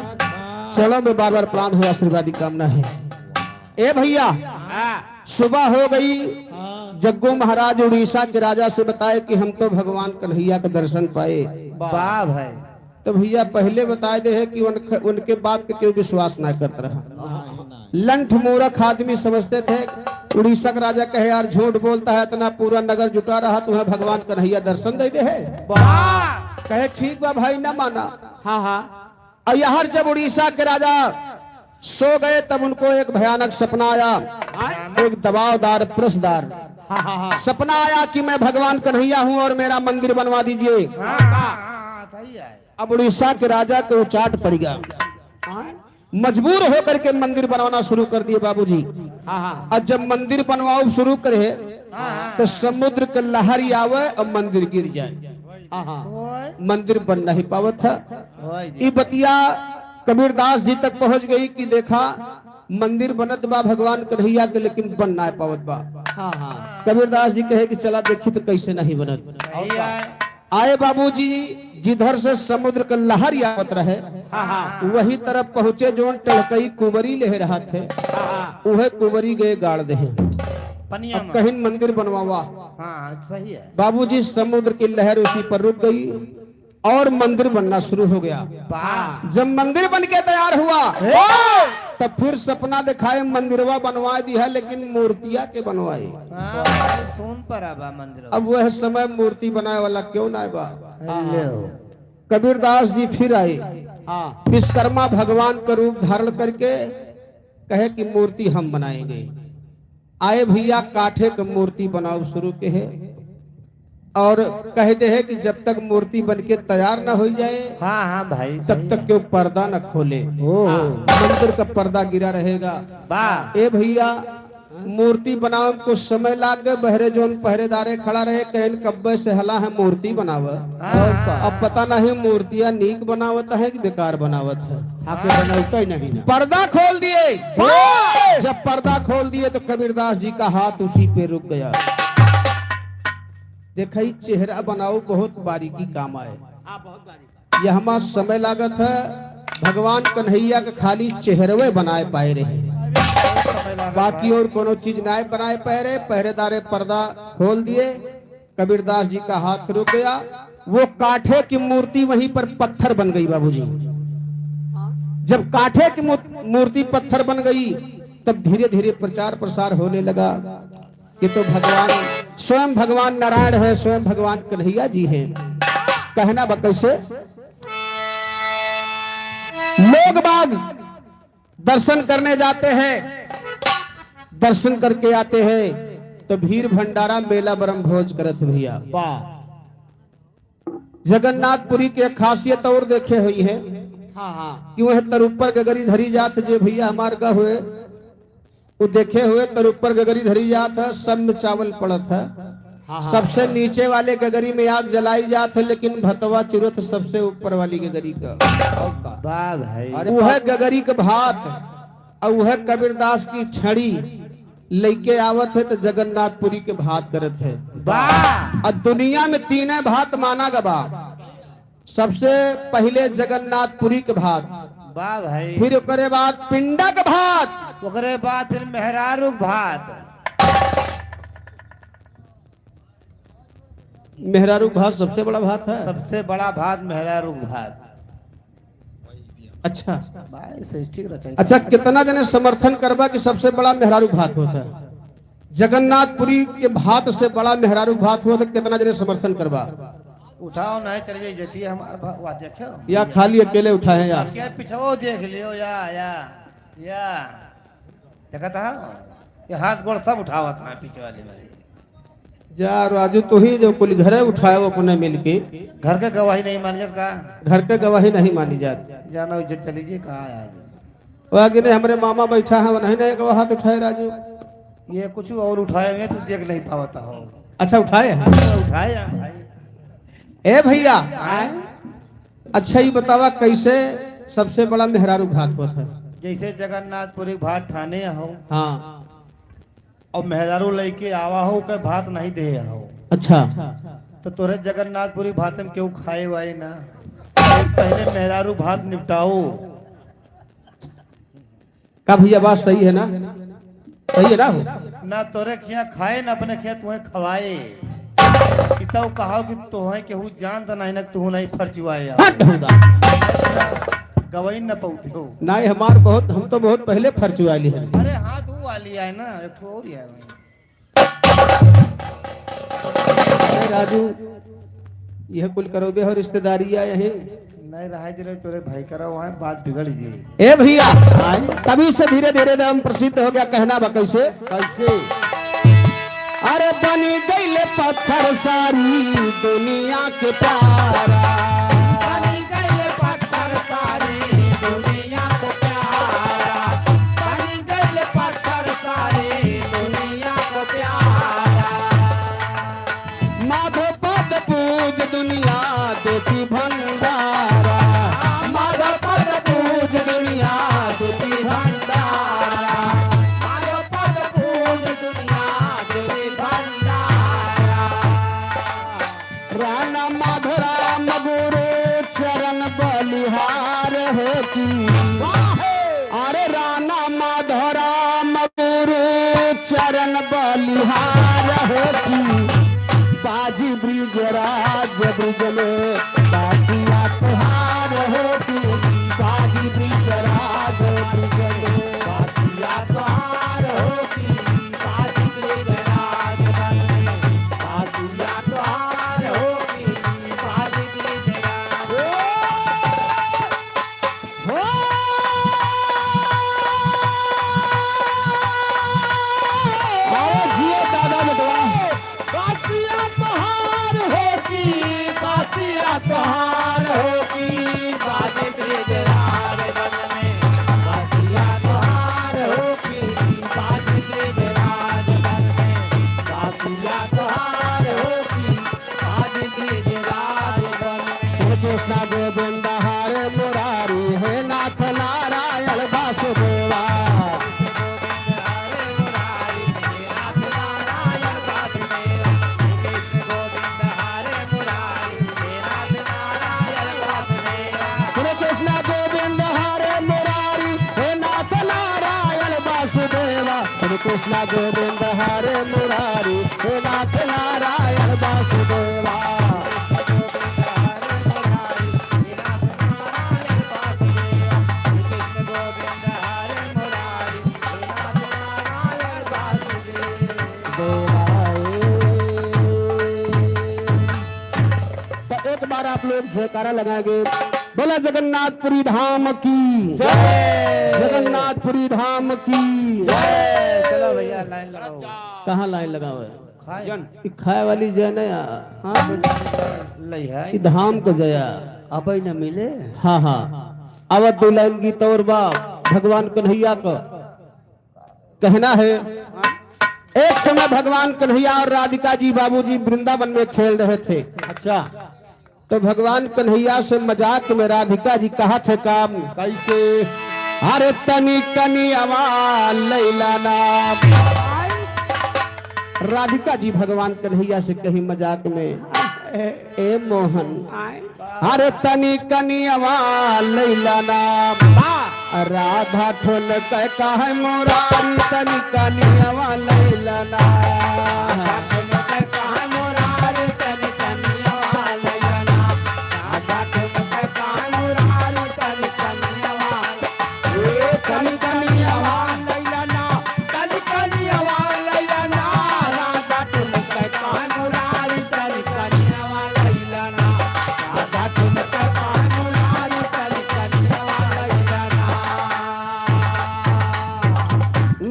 चरणों में बार बार प्रणाम हो, आशीर्वाद की कामना है। ए भैया सुबह हो गई, जग्गू महाराज उड़ीसा के राजा से बताए कि हम तो भगवान कन्हैया का दर्शन पाए। वाह भाई तो भैया पहले बताए दे है कि उनके बात पे क्यों विश्वास ना करता रहा। लंठ मूर्ख आदमी समझते थे। उड़ीसा का राजा कहे यार झूठ बोलता है, इतना पूरा नगर जुटा रहा, तुम्हें भगवान कन्हैया दर्शन दे है। कहे ठीक बा भाई, ना माना। हाँ हाँ। और यहाँ जब उड़ीसा के राजा सो गए तब उनको एक भयानक सपना आया, एक दबावदार प्रश्नदार सपना आया कि मैं भगवान कन्हैया हूँ और मेरा मंदिर बनवा दीजिए। अब उड़ीसा के राजा को चाट पड़ गया, मजबूर होकर के मंदिर बनवाना शुरू कर दिए बाबूजी। और जब मंदिर बनवाओ शुरू करे तो समुद्र के लहरी आवे और मंदिर गिर जाए, मंदिर बन नहीं पावा था। ये बतिया कबीरदास जी तक पहुंच गई कि देखा मंदिर बनत बा भगवान कन्हैया के, लेकिन बन ना पावत बा। कबीरदास जी कहे कि चला देखी तो कैसे नहीं बनत। आए बाबूजी, जिधर से समुद्र का लहर आवत रहे वही तरफ पहुंचे, जो टलकई कुबरी ले रहा थे वह कुबरी गए गाड़ दे, कहीं मंदिर बनवावा। सही है बाबूजी, समुद्र की लहर उसी पर रुक गई और मंदिर बनना शुरू हो गया। जब मंदिर बन के तैयार हुआ तब फिर सपना दिखाए मंदिरवा बनवा दी है, लेकिन मूर्तियां के बनवाई। सोन पर आबा मंदिर। अब वह समय मूर्ति बनाए वाला क्यों ना बा। कबीरदास जी फिर आए, विश्वकर्मा भगवान का रूप धारण करके कहे कि मूर्ति हम बनाएंगे। आए भैया, काठे का मूर्ति बनाओ शुरू के है और कहते हैं कि जब तक मूर्ति बनके तैयार ना हो जाए हाँ भाई तब तक क्यों पर्दा न खोले, मंदिर का पर्दा गिरा रहेगा। ए भैया, मूर्ति बनावे में कुछ समय लाग गए, बहरे जोन पहरेदारे खड़ा रहे, कहन कब्बे से हला है मूर्ति बनाव। अब पता नहीं मूर्तियां नीक बनावत है कि बेकार बनावत है, आके बनौता ही नहीं ना। पर्दा खोल दिए। जब पर्दा खोल दिए तो कबीरदास जी का हाथ उसी पे रुक गया। देखा चेहरा बनाओ बहुत बारीकी काम आए, यह हमारा समय लागत है। भगवान कन्हैया के खाली चेहरवे बनाए पाए रहे, बाकी और कोनो चीज ना बनाए पाए रहे। पहरेदारे पर्दा खोल दिए, कबीरदास जी का हाथ रुक गया। वो काठे की मूर्ति वहीं पर पत्थर बन गई बाबूजी। जब काठे की मूर्ति पत्थर बन गई तब धीरे धीरे प्रचार प्रसार होने लगा कि तो भगवान स्वयं भगवान नारायण है, स्वयं भगवान कन्हैया जी हैं। कहना बा कैसे, लोग बाग दर्शन करने जाते हैं, दर्शन करके आते हैं तो भीड़ भंडारा मेला ब्रह्म भोज करत भैया। जगन्नाथपुरी की खासियत और देखे हुई है कि वह तरुपर गगरी धरी जात जे भैया हमार का हुए वो देखे हुए तरुपर गगरी धरी जात है, सब में चावल पड़त है। सबसे नीचे वाले गगरी में आग जलाई जात है, लेकिन भतवा चुरत सबसे ऊपर वाली गगरी का। वाह भाई, वह गगरी के भात और वह कबीरदास की छड़ी लेके आवत है तो जगन्नाथपुरी के भात करत है। वाह, और दुनिया में तीन भात माना गबा, सबसे पहले जगन्नाथपुरी के भात, वाह भाई, फिर ओकरे बाद पिंडा के भात, ओकरे बाद फिर मेहरारू भात। मेहरारू भात सबसे बड़ा भात है। सबसे बड़ा भात मेहरारू भात। अच्छा भाई सृष्टि रचना। अच्छा, कितना जने समर्थन करबा कि सबसे बड़ा मेहरारू भात होता है? जगन्नाथपुरी के भात से बड़ा मेहरारू भात हुआ तो कितना जने समर्थन करबा? उठाओ नहीं चलिए जती हमारा देखो, या खाली अकेले उठाए यार? क्या पिछवो देख लियो या देखा था ये हाथ गोड़ सब उठावा था पीछे वाले में। जा राजू, तो ही जो कुल घरे उठाए वो अपने मिलके, घर के गवाही नहीं मानी जात का, घर के गवाही नहीं मानी जाती। जाना उज्जैन चली जी कहा आज वो आगे नहीं, हमारे मामा बैठा है वो नहीं गवा हाथ उठाए राजू। ये कुछ और उठाए हुए तो देख नहीं पाता हो। अच्छा उठाए हैं? उठाए भाई। ए भैया, अच्छा ये बतावा कैसे सबसे बड़ा मेहरारू भात होता है? जैसे जगन्नाथपुरी भात ठाने हो हाँ, और मेहरारू लेके आवा हो के भात नहीं दे हो, अच्छा तो तोरे जगन्नाथपुरी भात में क्यों खाए वाए ना? पहले मेहरारू भात निपटाओ। का भैया बात सही है ना? सही है ना? ना तोरे खिया खाए ना अपने खिया तुम्हें खवाए। किताब कहा कि तोहे केहू जानता नहीं ना, तू नहीं फर्चुआए गवई न पौते हो। नहीं हमार बहुत, हम तो बहुत पहले फर्च वाली है। अरे हाथ वो वाली है ना, एक ठो और है। राजू यह कुल करोगे हो रिश्तेदारी या यही नहीं रहा जरे तोरे भाई करा वहाँ बात बिगड़ जी। ए भैया, तभी से धीरे धीरे दम प्रसिद्ध हो गया। कहना बा कैसे? कैसे? अरे बनी गईले पत्थर सारी दुनिया के प्यारा, बनी गईले पत्थर सारी दुनिया को प्यारा, बनी गईले पत्थर सारी दुनिया को प्यारा। माधो पद पूज दुनिया देती भंडारा, माधो पद पूज दुनिया देती भंडारा, माधो पद पूज दुनिया देती भंडारा। राणा माधोराम गुरु चरण बलिहार होती। अरे राणा माधोराम गुरु चरण बलिहार होती, बाजी ब्रिजराज ब्रिज में बासिया तुहार होती, बाजी ब्रिजराज ब्रिज में बासिया तुहार होती, बाजी ब्रिजराज ब्रिज में बासिया तुहार होती, बाजी ब्रिजराज। अरे जियो दादा बटवा, बासिया तुहार होती, बासिया कृष्ण गोविंद हरे मुरारी हे नाथ नारायण वासुदेवा हरे कृष्ण गोविंद हरे मुरारी हे नाथ नारायण वासुदेवा तो एक बार आप लोग जयकारा लगाएंगे, बोला जगन्नाथपुरी धाम की जय, जगन्नाथपुरी धाम की जय। चलो भैया लाइन लगाओ। कहाँ लाइन लगाओ है? खाए खाए वाली जय ने हाँ लई है ई धाम को जया अब न मिले। हाँ हाँ अवध दो लाइन गीत और बा भगवान कन्हैया को कहना है। एक समय भगवान कन्हैया और राधिका जी बाबूजी वृंदावन में खेल रहे थे। अच्छा तो भगवान कन्हैया से मजाक में राधिका जी कहा थे काम कैसे? अरे तनी कनियावा लैला नाम। राधिका जी भगवान कन्हैया से कही मजाक में ए मोहन अरे तनी कनियावा लैला नाम। राधा ठोन कह है मोरारी तनी कनियावा लैला नाम।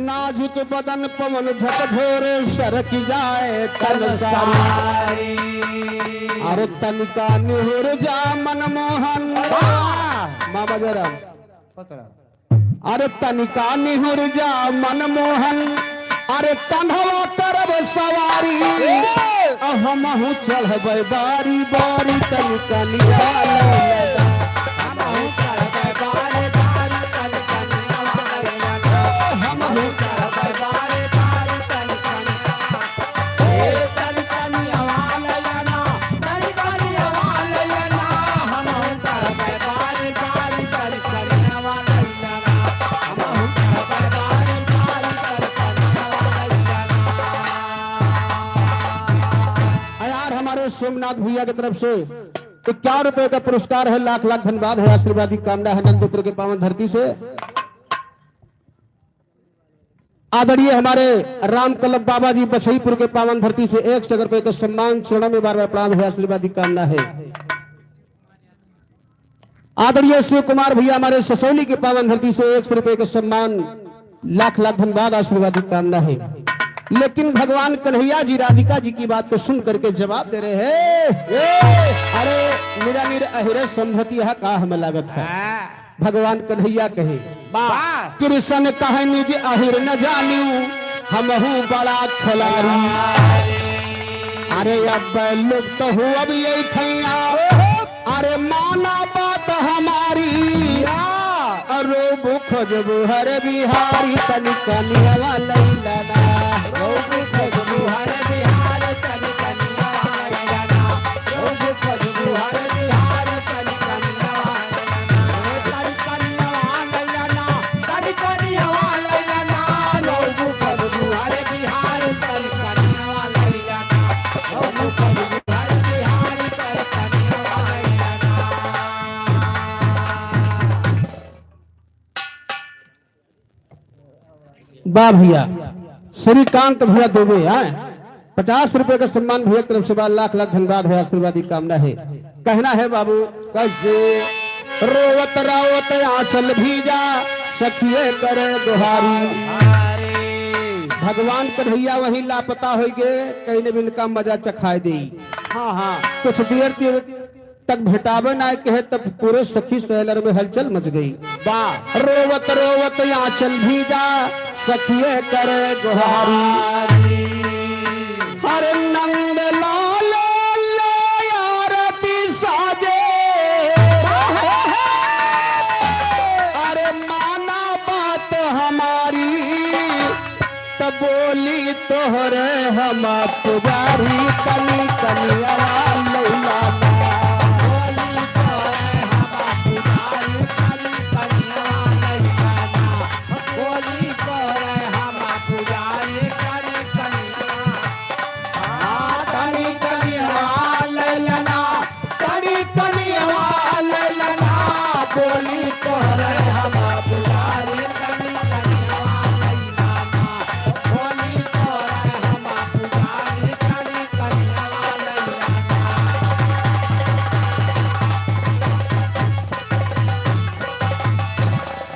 नाजुक बदन पवन झकझोरे सरक जाए तन सारी। अरे तनिका निहुर जा मनमोहन बाबा जरा अरे तनिका निहुर जा मनमोहन। अरे कंधवा करब सवारी हमहू चढ़बै बारी बारी तनिका निहाल सोमनाथ भैया की तरफ से 51 रुपए का पुरस्कार है। लाख लाख धन्यवाद है, आशीर्वाद की कामना है नंदपुर के पावन धरती से। आदरणीय हमारे राम कल्लभ बाबा जी बछईपुर के पावन धरती से 100 रुपए का सम्मान, चरणों में बार बार प्रणाम है, आशीर्वाद की कामना है। आदरणीय शिव कुमार भैया हमारे ससौली के पावन धरती से 100 रुपए का सम्मान, लाख लाख धन्यवाद, आशीर्वाद की कामना है। लेकिन भगवान कन्हैया जी राधिका जी की बात को सुन करके जवाब दे रहे हैं अरे मेरा निर अहिरे समझती है का हमें लागत है। भगवान कन्हैया कहे कृष्ण कहे निज अहिर न जानू हमहू बड़ा खिलाड़ी। अरे अब लुप्त हो अब यही थैया अरे माना बात हमारी। अरे खोजबू हर बिहारी तनी कनियावा लैला वाह भैया। श्रीकांत भैया दुबे 50 रुपए का सम्मान भैया की तरफ से लाख लाख धन्यवाद है, आशीर्वाद की कामना है। कहना है बाबू कैसे रोवत रावत आंचल भीजा सखिए करे गुहारी। भगवान कन्हैया वही लापता हो गए, कहीं ने भी इनका मजा चखाए दी। हाँ हाँ कुछ देर तक भेटावे ना कहे तब पूरे सखी सहलर में हलचल मच गई। वाह रोवत रोवत आंचल भीजा सखिए करे गुहारी। हर नंद लाल आरती साजे अरे माना बात हमारी तब बोली तोहरे हम पुजारी कनी कनिया लैला बोली तोहरे हम पुजारी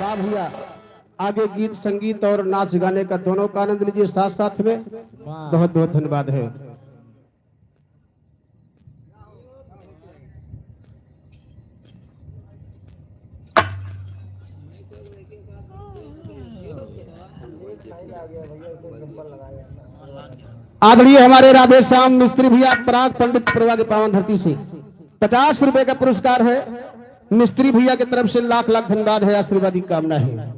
वाह भैया, आगे गीत संगीत और नाच गाने का दोनों का आनंद लीजिए साथ साथ में। बहुत बहुत धन्यवाद है। आदरणीय हमारे राधे श्याम मिस्त्री भैया पराग पंडित प्रभा के पावन धरती से 50 रुपए का पुरस्कार है। मिस्त्री भैया की तरफ से लाख लाख धन्यवाद है, आशीर्वाद की कामना है।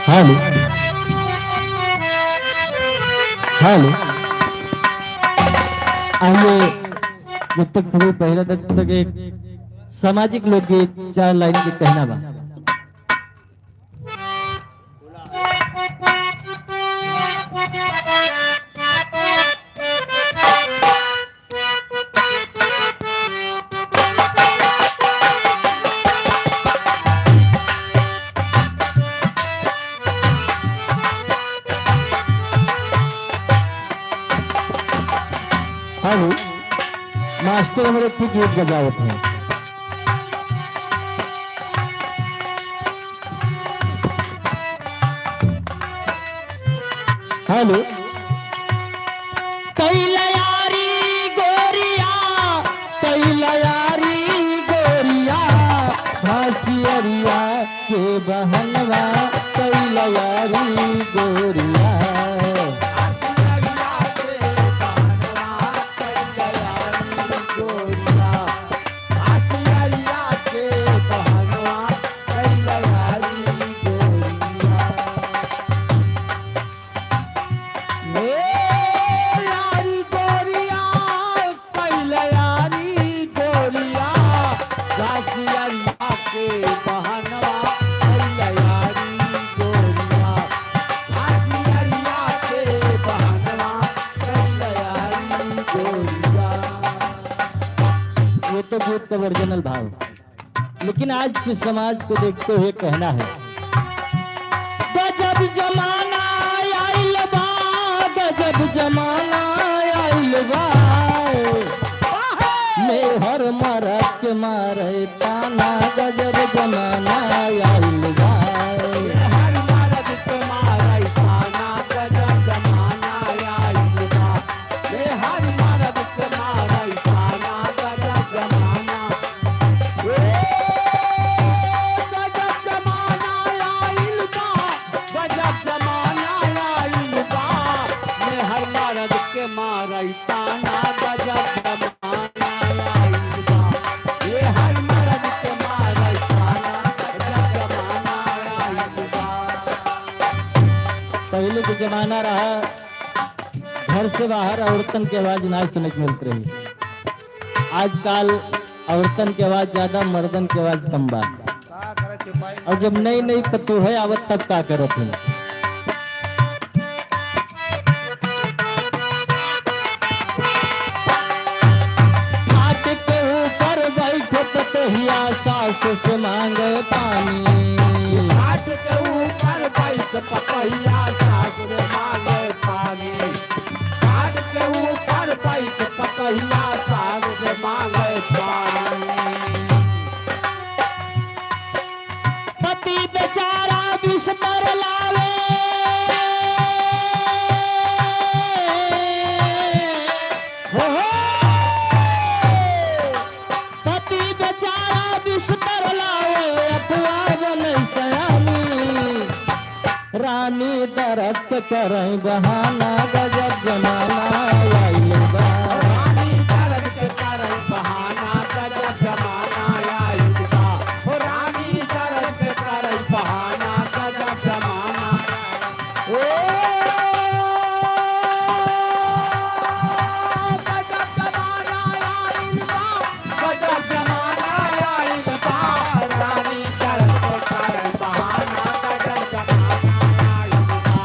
हेलो हेलो, आइए जब तक सभी पहले तक एक सामाजिक लोकगीत 4 लाइन के कहना बा। हेलो, मास्टर हमारे ठीक गीत बजावत है। हेलो, कैलयारी गोरिया भासियरिया के बहनवा कैलयारी गोरिया। तो गीत का ओरिजिनल भाव, लेकिन आज के समाज को देखते हुए कहना है, गजब जमाना आइल बा, गजब जमाना आइल बा, मेहर मरद के मारे ताना, गजब जमाना आइल बा। पहले के जमाना रहा, घर से बाहर औरतन की आवाज ना सुनने को मिलती रही। आजकल औरतन के आवाज ज्यादा, मर्दन के आवाज कम बा। का करे चिपाई और जब नई नई पतो है आवत तब का करत है। घाट के ऊपर बैठे पतोहिया सास से मांगे पानी। घाट के ऊपर बैठ पपैया सास मांगे पानी। घाट के ऊपर बैठ पपैया सास मांगे पानी। पति बेचारा बिस्तर लावे, हो पति बेचारा बिस्तर लावे, अपुआ बन सयानी। रानी दरद करे बहाना, गजब जमाना आइल बा। रानी दर्द के करे बहाना, गजब जमाना आइल बा। हो रानी दर्द के करे बहाना, गजब जमाना ओ गजब जमाना आइल बा। गजब जमाना आइल बा। रानी दर्द के करे बहाना, गजब जमाना आइल बा।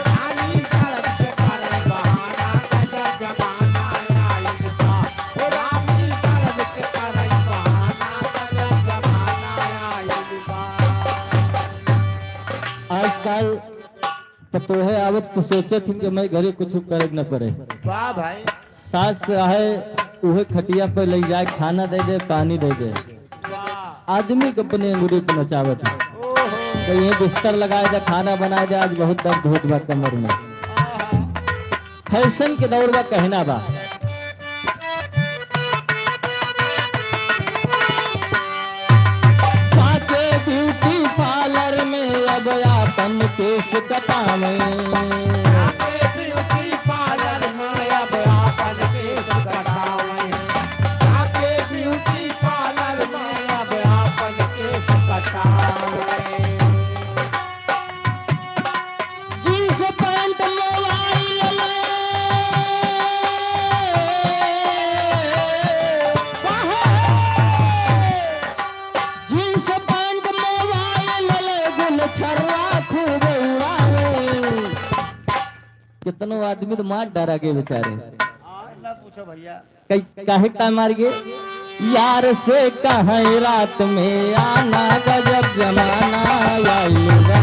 रानी दर्द के करे बहाना, गजब जमाना आइल बा। हो रानी दर्द के करे बहाना, गजब जमाना आइल बा। आजकल पतोहे आवत तो सोचे थी कि मैं घरे कुछ करे न पड़े। वाह भाई सास है उहे खटिया पर ले जाए, खाना दे दे, पानी दे दे। आदमी को अपने अंगूरी पे नचावत है। तो ये बिस्तर लगाए दे, खाना बनाए दे, आज बहुत दर्द होत बा कमर में। फैशन के दौर बा कहना बा। जाके ब्यूटी पार्लर में अब आपन केस कटावे। आके ब्यूटी पार्लर में अब आपन केस कटावे। आके ब्यूटी पार्लर में अब आपन केस कटावे। Jeans pant mobile jeans pant mobile गुल छर्रा खूब उड़ावे। कितनो आदमी तो मार डरा के बेचारे। ना पूछो भैया काहे का मार गे यार से कहीं रात में आना, गजब जमाना आइल बा।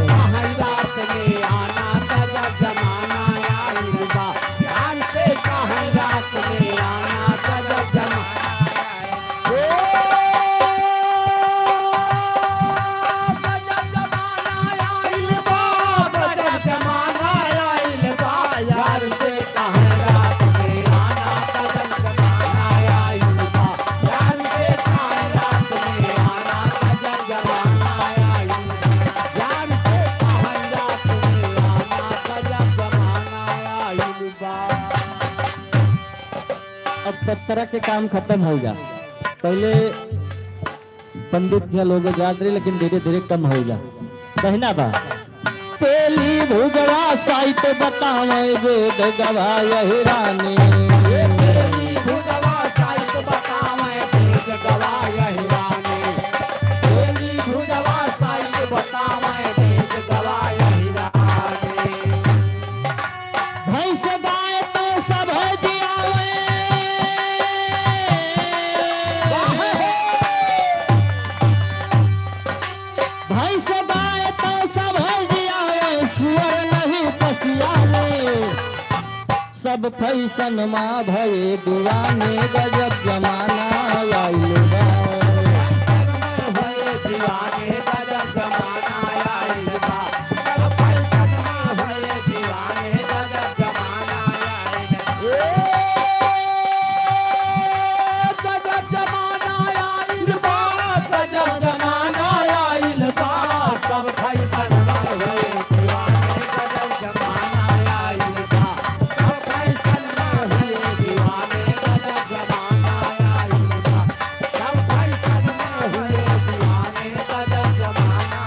कहाँ रात में आना, गजब जमाना आइल बा। यार से कहाँ रात में आना, गजब जमाना ओ गजब जमाना आइल बा। गजब जमाना आइल बा। यार से कहाँ रात में आना, गजब जमाना आइल बा। यार से कहाँ रात में आना, गजब जमाना आइल बा। यार से कहाँ रात में आना, गजब जमाना आइल बा। अब पत्थरा के काम खत्म हो गया। पहले पंडित या लोग जात रहे, लेकिन धीरे धीरे कम हो गया। कहना बा पेली भुजवा साहित बतावे, वेद गवाए रानी। तेरी भुजवा साहित बतावे, वेद गवाए हिराने। तेरी भुजवा साहित बतावे, वेद गवाए हिराने। भैंस गाय तो सब जियावे, भैंस गाय तो सब जियावे, सुअर नहीं पसियाने। सब फैशन माँ भये दीवाने, गजब जमाना आइल बा। भये दीवाने, गजब जमाना आइल बा। सब फैशन में भये दीवाने, गजब जमाना आइल बा। गजब जमाना आइल बा। गजब जमाना आइल बा। सब फैशन में भये दीवाने, गजब जमाना आइल बा। सब फैशन में भये दीवाने, गजब जमाना आइल बा। सब फैशन में भये दीवाने, गजब जमाना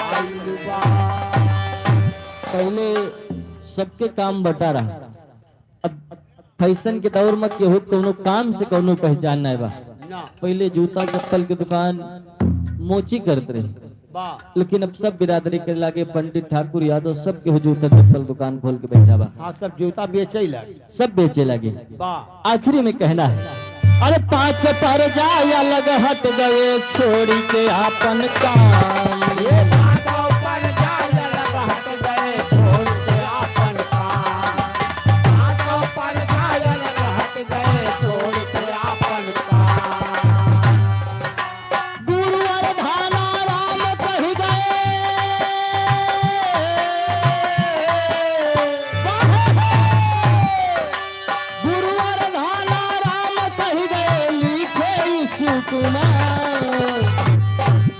आइल बा। पहले सबके काम बटा रहा। अब फैशन के दौर में केहू कोनो काम से कोनो पहचान नहीं बा। ना पहले जूता चप्पल की दुकान मोची करते रहे, वाह लेकिन अब सब बिरादरी के लागे पंडित ठाकुर यादव सब के जूता चप्पल दुकान खोल के बैठा बा, हाँ सब जूता बेचे ही लगे सब बेचे लगे। वाह आखिरी में कहना है, अरे पाँच पर जाया लग हट गए छोड़ी के आपन काम। ये भागो पर जाय लग हट गए छोड़ के आपन काम। भागो पर जाय लग हट गए छोड़ के आपन काम। गुरुवर धाना राम कह गए, गुरुवर धाना राम कह गए लिखे सुकुमार।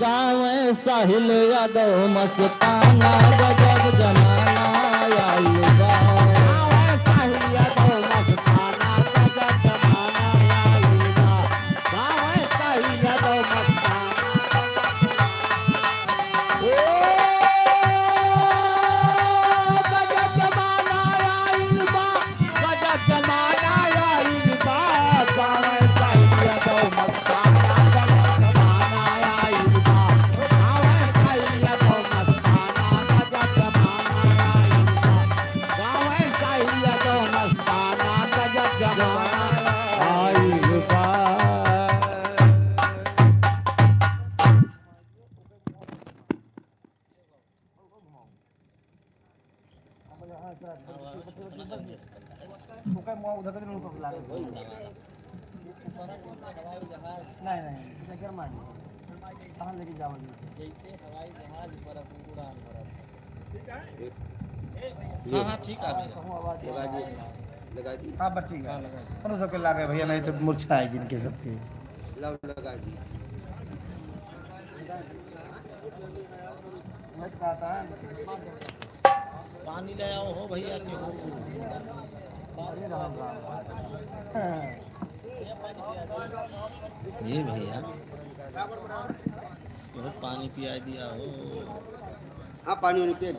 गाँव साहिल यादव मस्ताना गजब जमाना आइल बा। गाँव साहिल यादव मस्ताना गजब जमाना आइल बा। गाँव साहिल यादव मस्ताना ओ गजब जमाना आइल बा। गजब जमाना आइल बा। गाँव साहिल यादव मस्ताना गजब जमाना आइल बा। गाँव साहिल यादव मस्ताना गजब जमाना आइल बा। गाँव साहिल यादव मस्ताना गजब जमाना आइल बा। हाँ बस ठीक है हम सबके लागे भैया नहीं तो मूर्छा है जिनके सबके पानी ले आओ हो भैया के हो। ये भैया बहुत पानी पिया दिया हो। हाँ पानी वानी पिए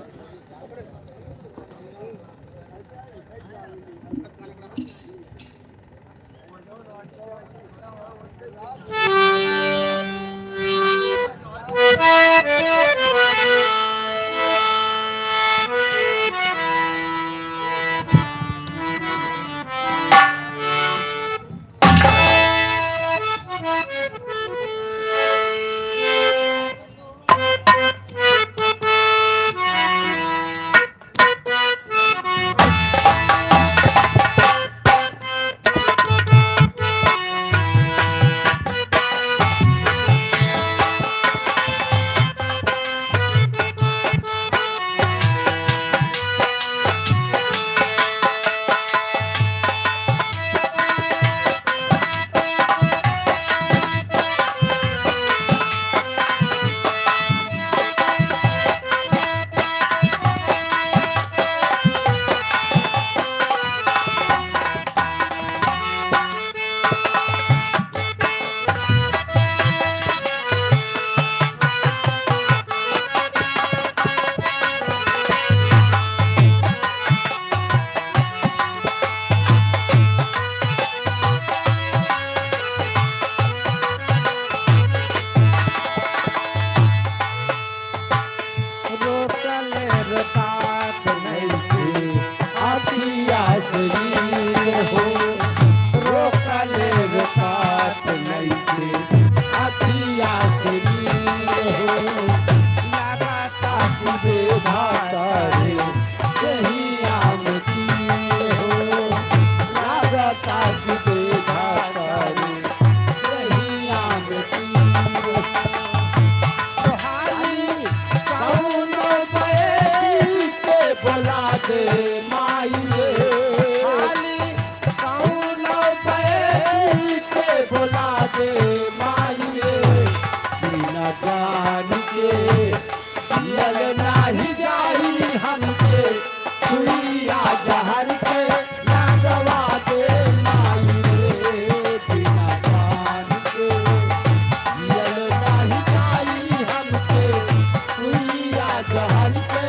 जहर पे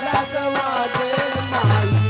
लगवा दे माई।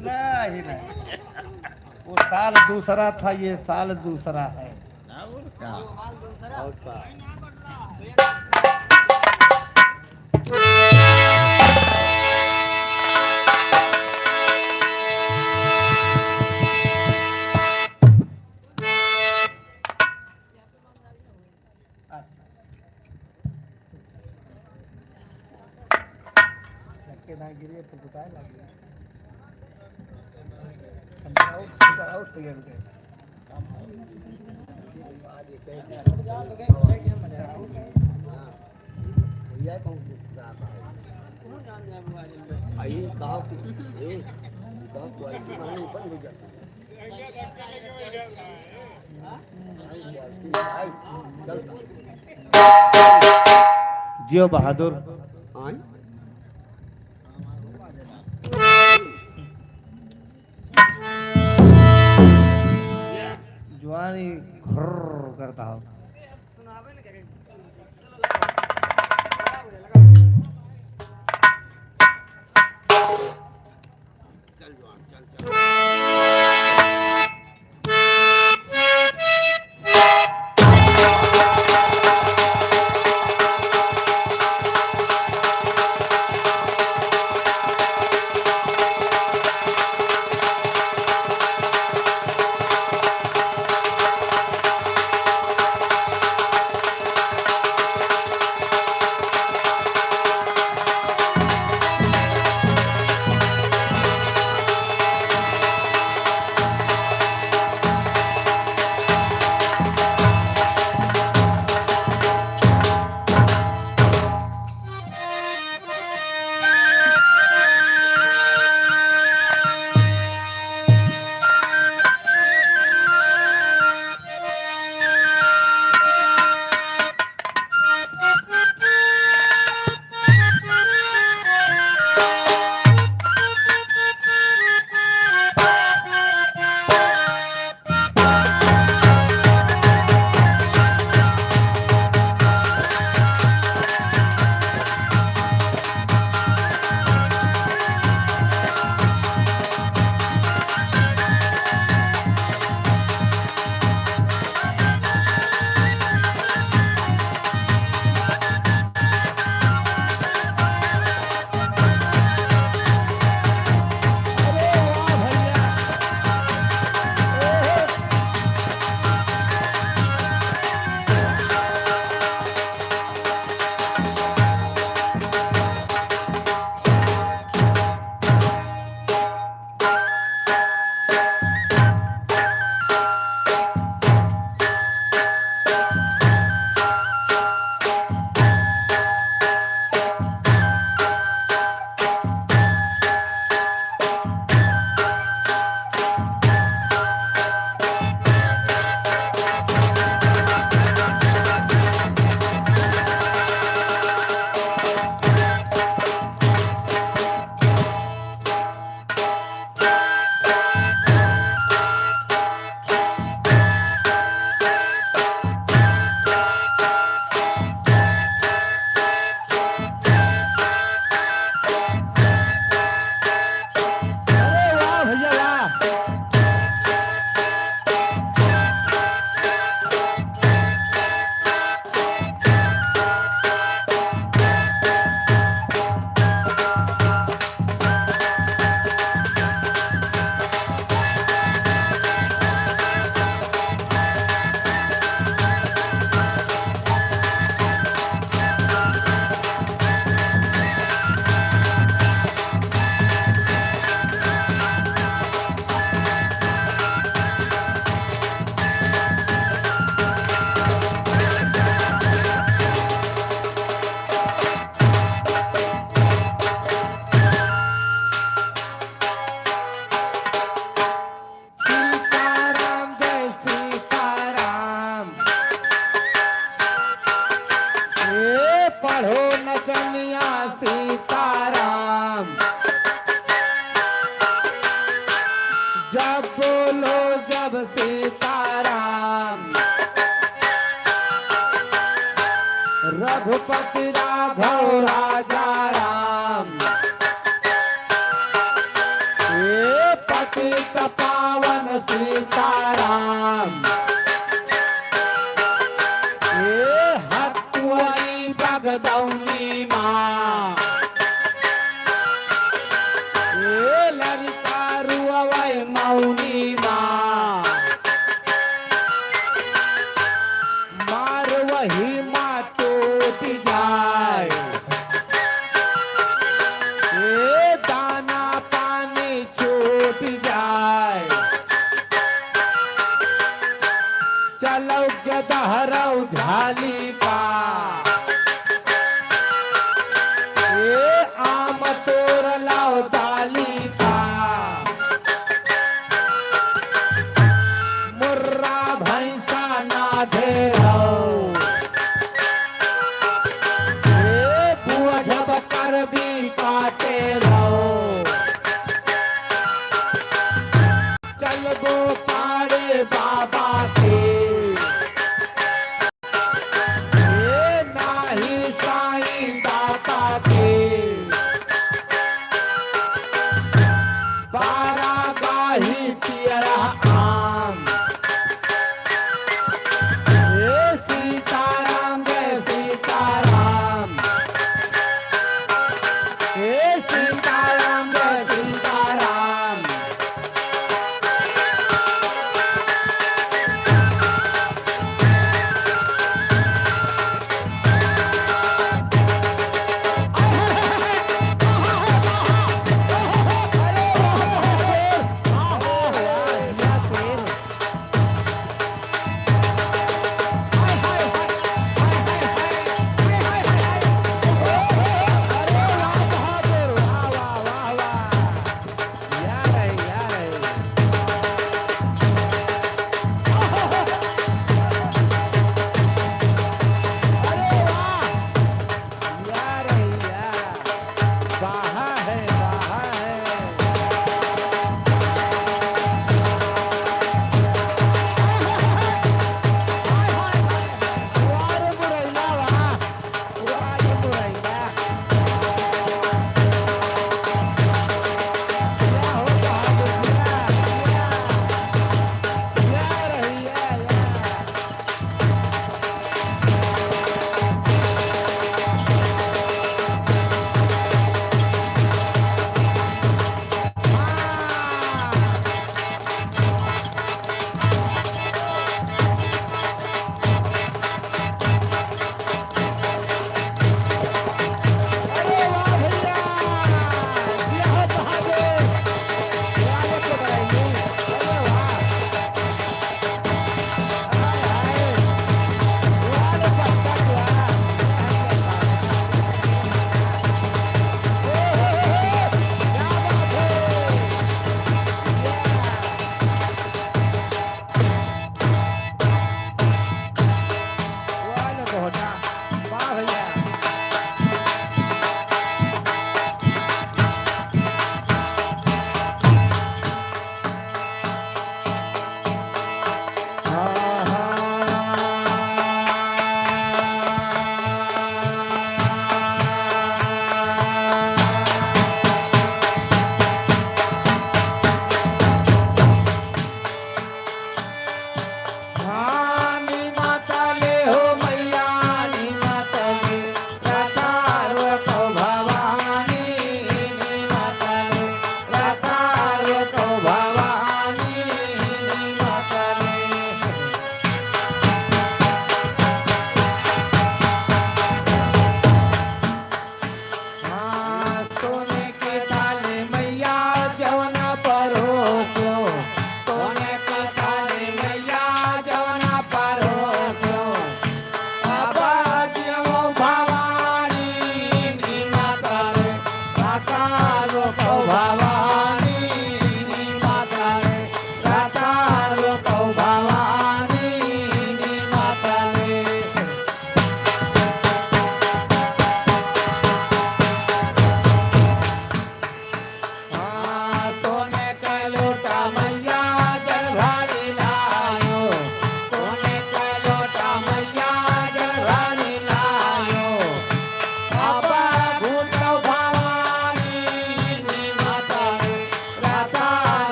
नहीं नहीं, वो साल दूसरा था, ये साल दूसरा है। जियो बहादुर। जुआनी घुर्र करता हो। रघुपति राघव जाए, ये दाना पानी छूट जाए, चलो के दहरऊ झाली का, ये आम तोड़ लाओ डाली का, मुर्रा भैंसा ना दे रहो, ये बुआ जब कर भी काटे रहो, चल गो पाड़े बाबा के, ये नाही साईं दाता के, बारा गाही तियरा आम, ये सीताराम जय सीताराम, ये सीताराम जय सीताराम।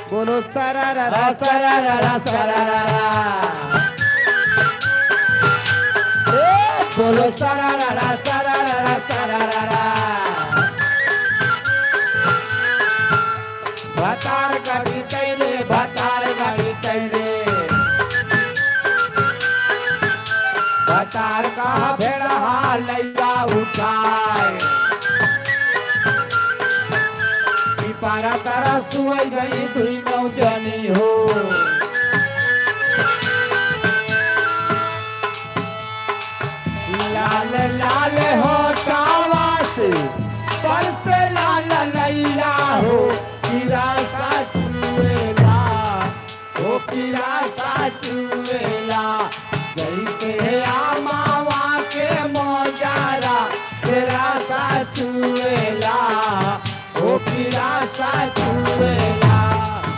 बोलो सरारा सरारा सरारा बोलो सरारा सरारा सरारा भतार गाड़ी तैरे भतार गाड़ी तैरे भतार का भेड़ा लैया उठाए पारा तारा सुई गई दुई नौजनी हो लाल लाल होटावा से पर से लाल लैया हो कीरा सा चुएला हो कीरा सा चुएला जैसे आमावा के मोजारा तेरा सा चुएला ओ कीरा सा चुएला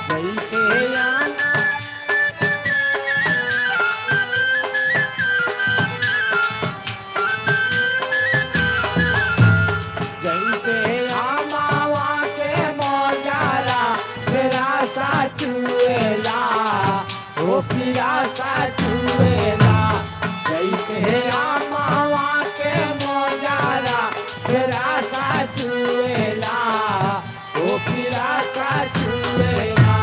जैसे जैसे आमावा के मोजारा तेरा सा चुएला ओ कीरा सा चुएला जैसे आमावा के मोजारा तेरा सा चुएला ओ कीरा सा चुएला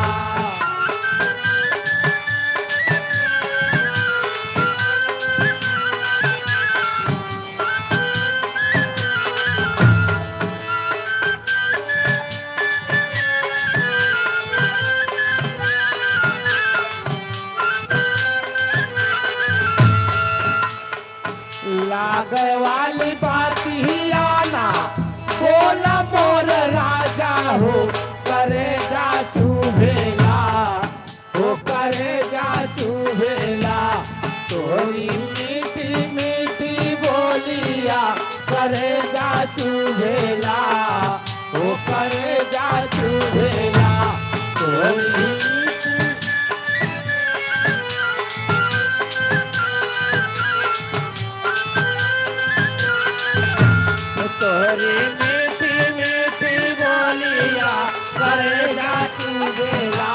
लागे वाली बात ही आना बोला मोर राजा हो करे जा चुभेला हो करे जा चुभेला तोरी मीठी मीठी बोलिया करे जा चुभेला हो करे जा चुभेला तोरी तोरी मीठी मीठी बोलिया करे जा चुभेला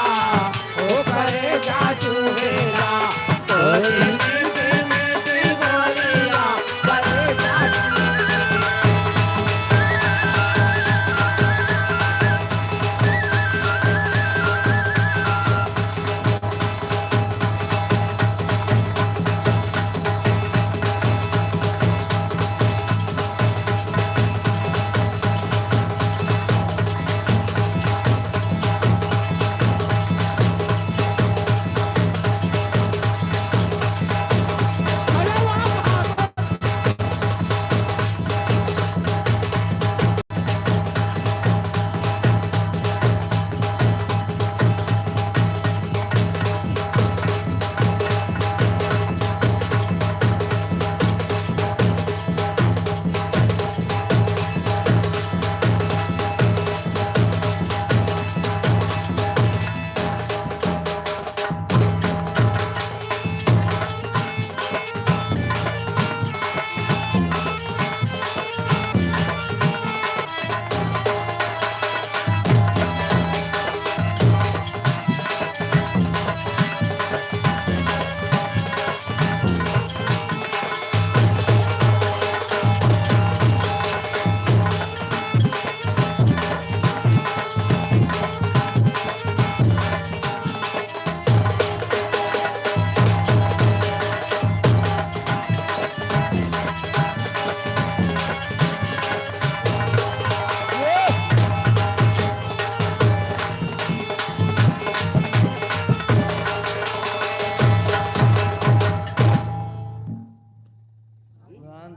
ओ करे जा चुभेला तोरी मीठी मीठी बोलिया करे जा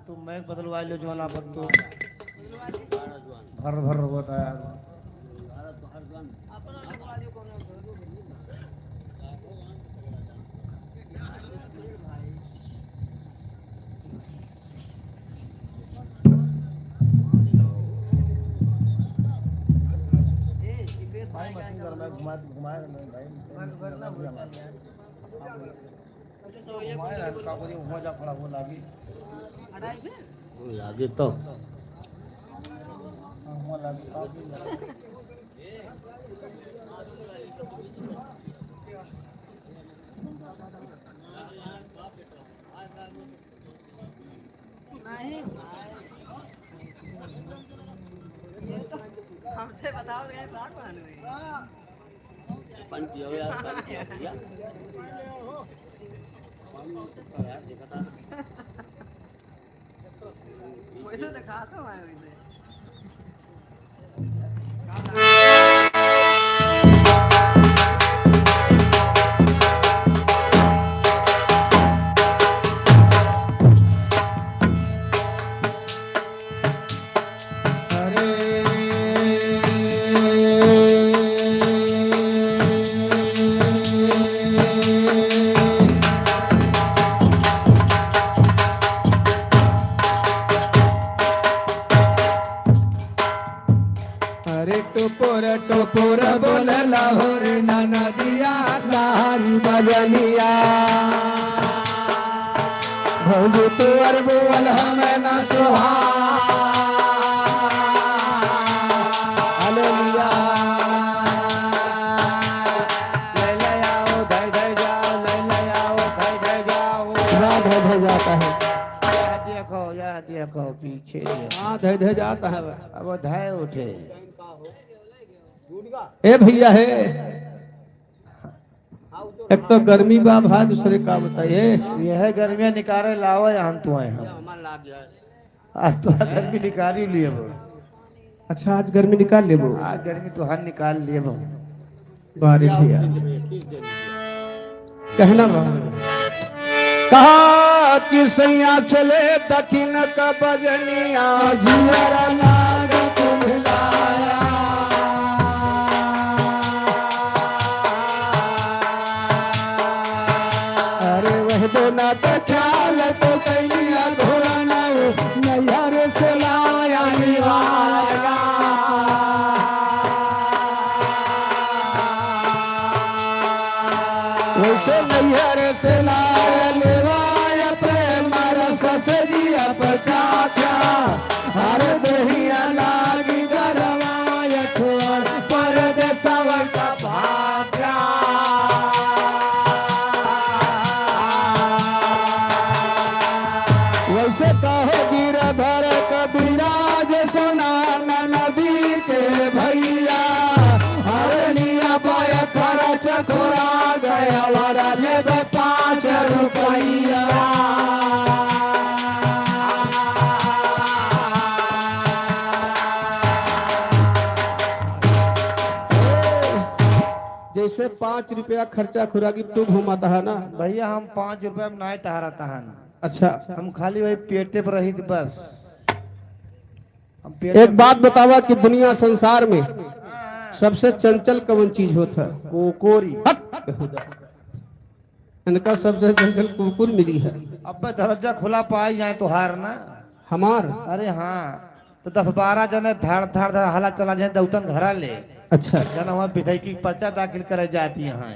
तुम मैं बदलवा लो जो ना बदलो भर भर होता है लागे तो अरे टोपोर टोपोर बोल लाहौर नदिया लारी बजनिया भौजी तुअर बोल हमें न सुहा हालेलुया ले आओ धै धै जाओ ले आओ धै धै जाओ रात धै जाता है या देखो पीछे देखो। हाँ धै धै जाता है अब वो धाय उठे ए भैया है एक तो गर्मी बा भाई दूसरे का बताइए यह गर्मियाँ निकाले लाओ यहाँ तो आए हम आज तो गर्मी निकाल ही लिए वो अच्छा आज गर्मी निकाल ले वो आज गर्मी तो हर निकाल लिए वो बारे भैया कहना बा कहा कि सैया चले दक्षिण का बजनिया जियरा लाग कुम्हिलाया अरे वह दो ना तो ख्याल तो कैलिया घोड़ा ना नैहर से लाया निवाया वैसे नैहर से लाया लेवाया प्रेम रस से जिया पचाख्या हर दहिया लागी गरवाया छोड़ परदेसवा का भाग्या वैसे कहो गिरधर कबीराज सुना नदी के भैया हर लिया पाया खर्च खोरा गया वारा ले 5 रुपया जैसे 5 रुपया खर्चा खुराकी तू घुमाता है ना भैया हम 5 रुपए में नहीं तहराता है अच्छा हम खाली वही पेटे पर रही थी बस हम एक बात बतावा कि दुनिया संसार में सबसे चंचल कौन चीज होता है कोकोरी इनका सबसे चंचल कुकुर मिली है अब दरवाजा खुला पाई जाए तो हार ना हमार अरे हाँ तो 10-12 जने धड़ धड़ धड़ हला चला जाए दौतन घरा ले अच्छा जना वहाँ विधेयक की पर्चा दाखिल करे जाती यहाँ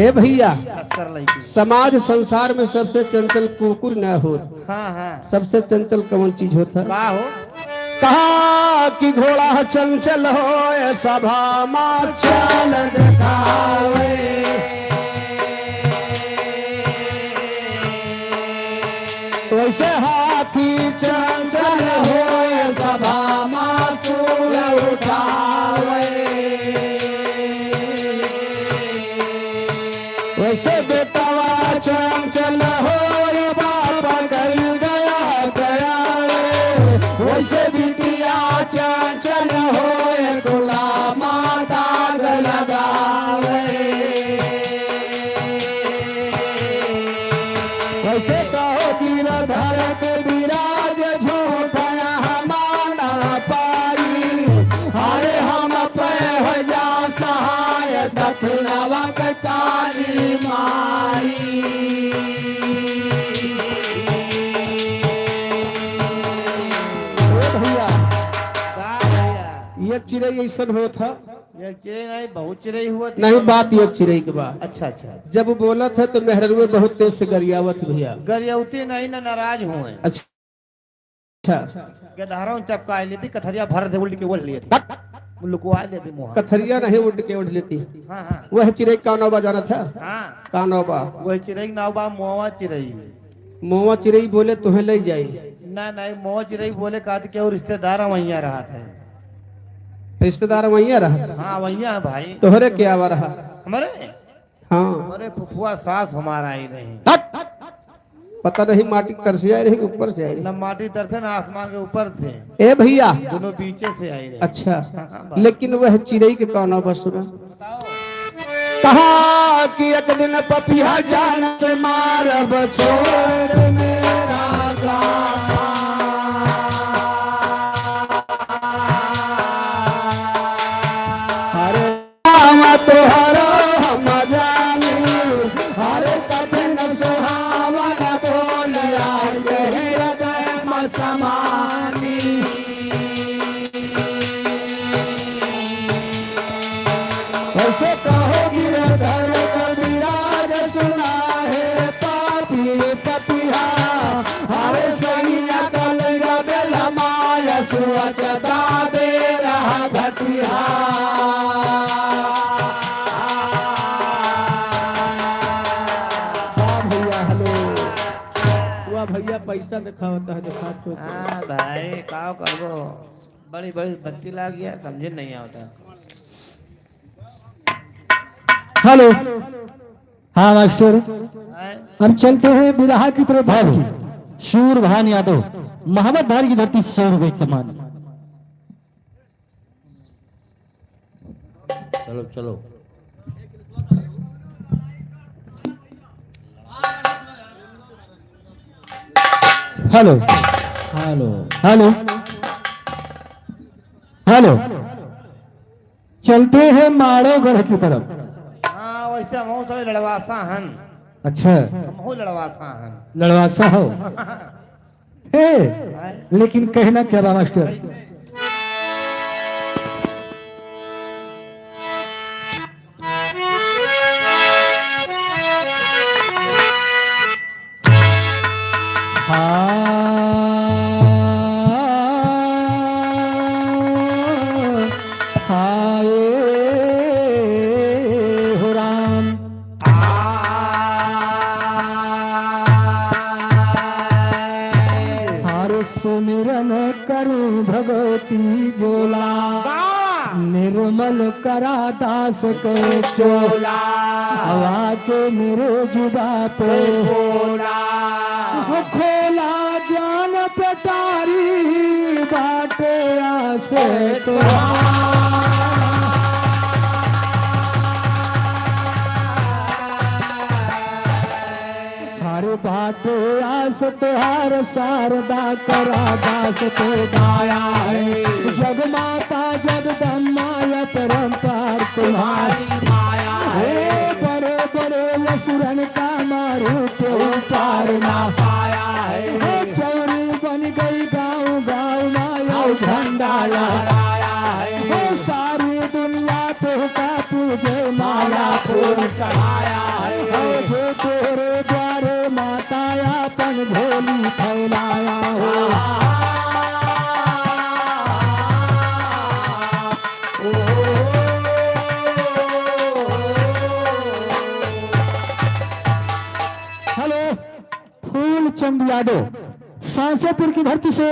ए भैया लश्कर लड़की समाज संसार में सबसे चंचल कुकुर न हो हाँ हाँ सबसे चंचल कौन चीज होता है का हो कहा कि घोड़ा चंचल हो सभा माँ चाल दिखावे वैसे हाथी चंचल हो सभा माँ सूल उठावे वैसे बेटवा चंचल हो बाप कर गया गया वैसे बिटिया चंचल हो गुलाम दाग लगावे वैसे कहो गिरधर के विराज झूठा हमारा पाई अरे हम पे हो जा सहाय दक्षिणवा के काली माई एक चिड़ै ऐसा हो था ये चिड़ै नहीं बहुत चिड़ै हुआ थी। नहीं बात एक चिड़ै के बाद अच्छा अच्छा जब बोला था तो मेहरुए बहुत तेज से गरियावत भैया गरियौती नहीं ना नाराज हुए अच्छा गधारों चपका ली थी कथरिया भर दे उल्ट के उड़ लिए थे लुकवा लेती मुँह कथरिया नहीं उड़ के उड़ लेती हाँ हाँ वह चिड़ै कानौबा जाना था हाँ कानौबा वही चिड़ै के नाव बा मोवा चिड़ै मोवा चिड़ै बोले तुम्हें ले जाए ना नहीं मौज रही बोले कहा कि वो रिश्तेदार वहीं रहा था। रिश्तेदार वहीं रहा था? हाँ वहीं है भाई। तोहरे क्या आवा रहा? हमारे हाँ हमारे फुफुआ सास हमारा आई नहीं। पता नहीं माटी तर से आई रही कि ऊपर से आई रही। न माटी तर से ना आसमान के ऊपर से, ए भैया दोनों पीछे से आई रही। अच्छा लेकिन वह चिड़ई के कौन बस सुना बताओ। कहा कि एक दिन पपिया जान से मारब छोड़ मेरा अरे राम तोहरो हम जानी अरे कठिन सुहावन बोलिया हृदय में समानी ऐसे कहो गिरधर कविराज सुना है पापी पपिया हरे सैया कलगा बेलमाया सुअचता दे रहा घटिया भैया हेलो वह भैया पैसा दिखावता है दिखा तो हाँ भाई का करबो, बड़ी बड़ी बत्ती लग गया समझे नहीं आता। हेलो हाँ मास्टर हैं? हम चलते हैं बिरहा की तरफ भाई। शूर भान यादव मोहम्मद भार की धरती 100 रुपए के समान। चलो चलो हेलो हेलो हेलो हेलो चलते हैं माड़ोगढ़ की तरफ। हाँ वैसे हम सब लड़वासा हन, अच्छा हम लड़वासा हन। लड़वासा हो हे लेकिन कहना क्या बा मास्टर? हाय हो राम हर सुमिरन करूं भगवती जोला निर्मल करा दास के चोला हवा के मेरे जुबा पे बोला खोला ज्ञान पटारी बाटे आसे हर बाटे आस तुहार शारदा करा दास पे गाया है जग माता जगदम्मा या परंपार तुम्हारी माया है बड़े बड़े असुरन का मारू के ऊपर ना पाया है चौरी बन गई गाँव गाँव माया झंडा लहराया है सारी दुनिया तो का पूजे माला फूल चढ़ाया है जो तोरे द्वारे माता अपन झोली फैलाया हो हेलो फूल चंद यादव सांसोपुर की धरती से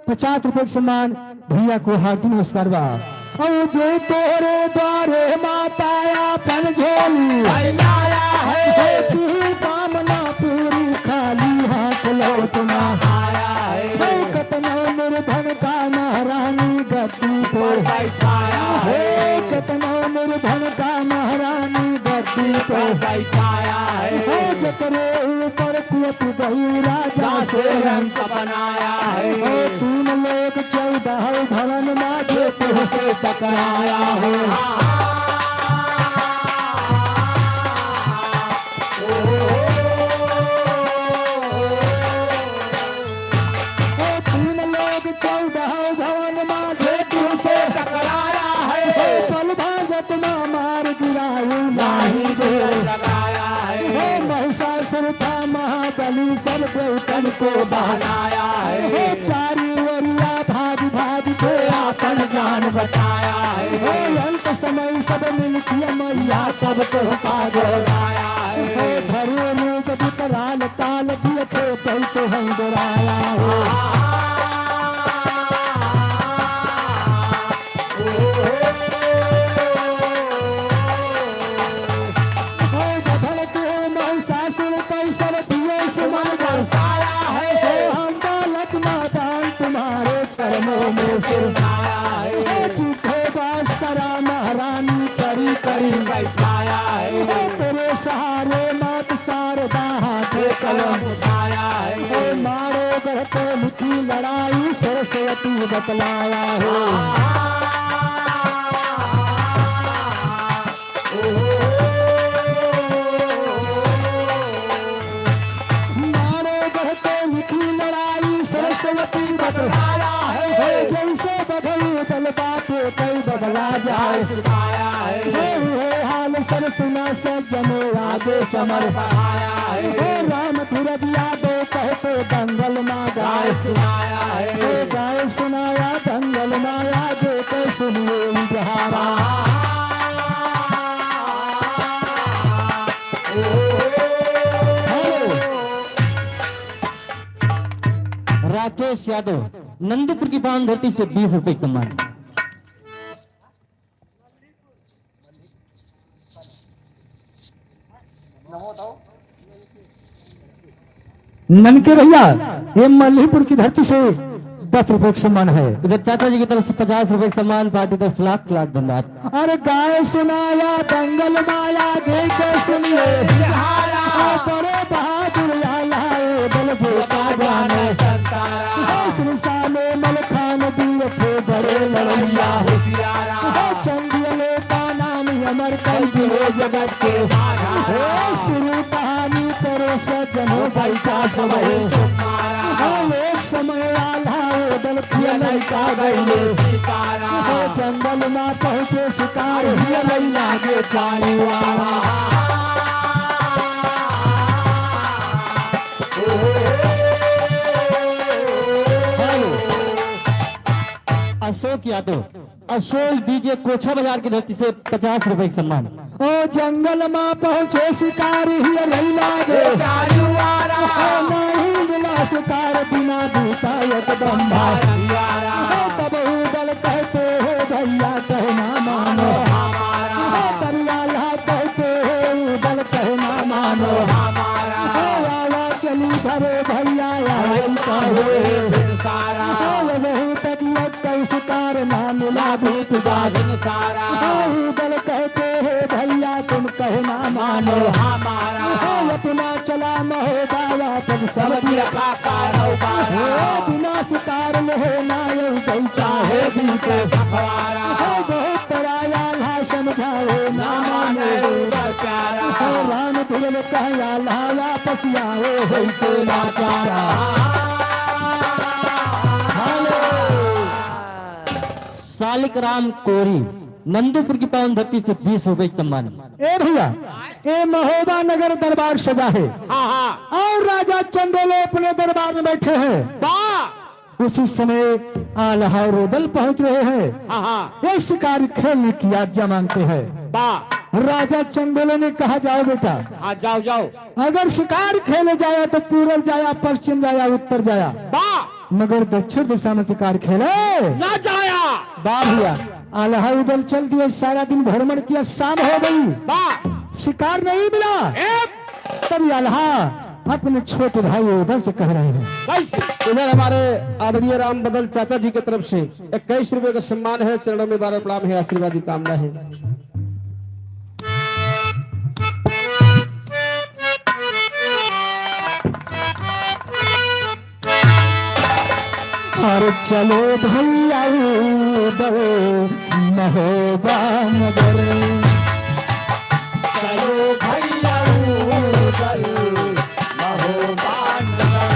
50 रुपए के सम्मान भैया को हार्दिक नमस्कार बा। और जो तोरे द्वारे माता अपन झोली फैलाया है कामना पूरी खाली हाथ लौट ना आया है कतना निर्धन का महारानी गद्दी पर बैठाया है कतना निर्धन का महारानी गद्दी पर बैठाया है जकरे ऊपर कुप गई राजा से रंग बनाया है 3 लोग 14 भवन माथे तुझसे टकराया है महाबली सब देवतन को बहलाया है चारी वरिया भाग भाग के आपन जान बचाया है अंत समय सब मिलकिया मैया सबको का जोड़ाया है धरे रूप विकराल काल दिए थे तो हम डराया है सवती बैठाया है तेरे सहारे मात शारदा हाथ कलम उठाया है मारो गढ़ते लिखी लड़ाई सरस्वती बतलाया है मारो गढ़ते लिखी लड़ाई सरस्वती बतलाया है जैसे बदल दल बाटे कई बदला जाए छुपाया है हाल सर सुना सज्जनो आगे समर बढ़ाया है राम धीरज यादव कहते दंगल माँ गाय सुनाया है गाय सुनाया दंगल माया देते सुनिए इजहारा राकेश यादव नंदीपुर की पावन धरती से 20 रुपए सम्मान। ननके भैया ये मल्लीपुर की धरती से 10 रुपए का सम्मान है। इधर चाचा जी की तरफ से 50 रुपए का सम्मान, पार्टी तरफ से लाख लाख धन्यवाद। अरे गाय सुनाया दंगल माया गे के सुनिए बड़े बहादुर लाओ दल जेता जाने सिरसा में मलखान वीर थे बड़े लड़ैया चंदियले का नाम अमर कर दिए जगत के शुरू कहानी करो सज्जनो बैठा समय एक समय आला दल लड़का गईले जंगल में पहुंचे शिकार लागे चारी वाला अशोक यादव अशोक डीजे कोछा बाजार की धरती से 50 रुपए का सम्मान। ओ जंगल में पहुंचे शिकारी लागे नहीं मिला शिकार बिना दूता एकदम तब बल कहते हो भैया कहना मानो तब लाला कहते हो बल कहना मानो आवा चली धरे भैया वही तक कई शिकार ना मिला भूत बल कहते हो भैया तुम कहना मानो अपना चला महोबावा पद सब बिना शिकार में ना यही चाहे बहुत तराया ला समझाओ ना माने राम धुल कहया ला वापस आओ हो तो लाचारा सालिक राम कोरी नंदीपुर की पावन धरती से 20 रुपए का सम्मान। ए भैया ए महोबा नगर दरबार सजा है और राजा चंदेले अपने दरबार में बैठे हैं। उसी समय आल्हा और रोदल पहुंच रहे हैं। ये शिकारी खेलने की आज्ञा मांगते हैं। राजा चंदेले ने कहा जाओ बेटा जाओ जाओ अगर शिकार खेले जाया तो पूरब जाया पश्चिम जाया उत्तर जाया मगर दक्षिण दिशा में शिकार खेले ना जाया भैया आल्हा उदल चल दिए सारा दिन भ्रमण किया शाम हो गई शिकार नहीं मिला तब आल्हा अपने छोटे भाई उधर से कह रहे हैं इधर हमारे आदरणीय राम बदल चाचा जी की तरफ से 21 रुपए का सम्मान है। चरणों में बार प्रणाम है, आशीर्वाद की कामना है। और चलो भैया उधर महोबा नगर चलो भैया उधर महोबा नगर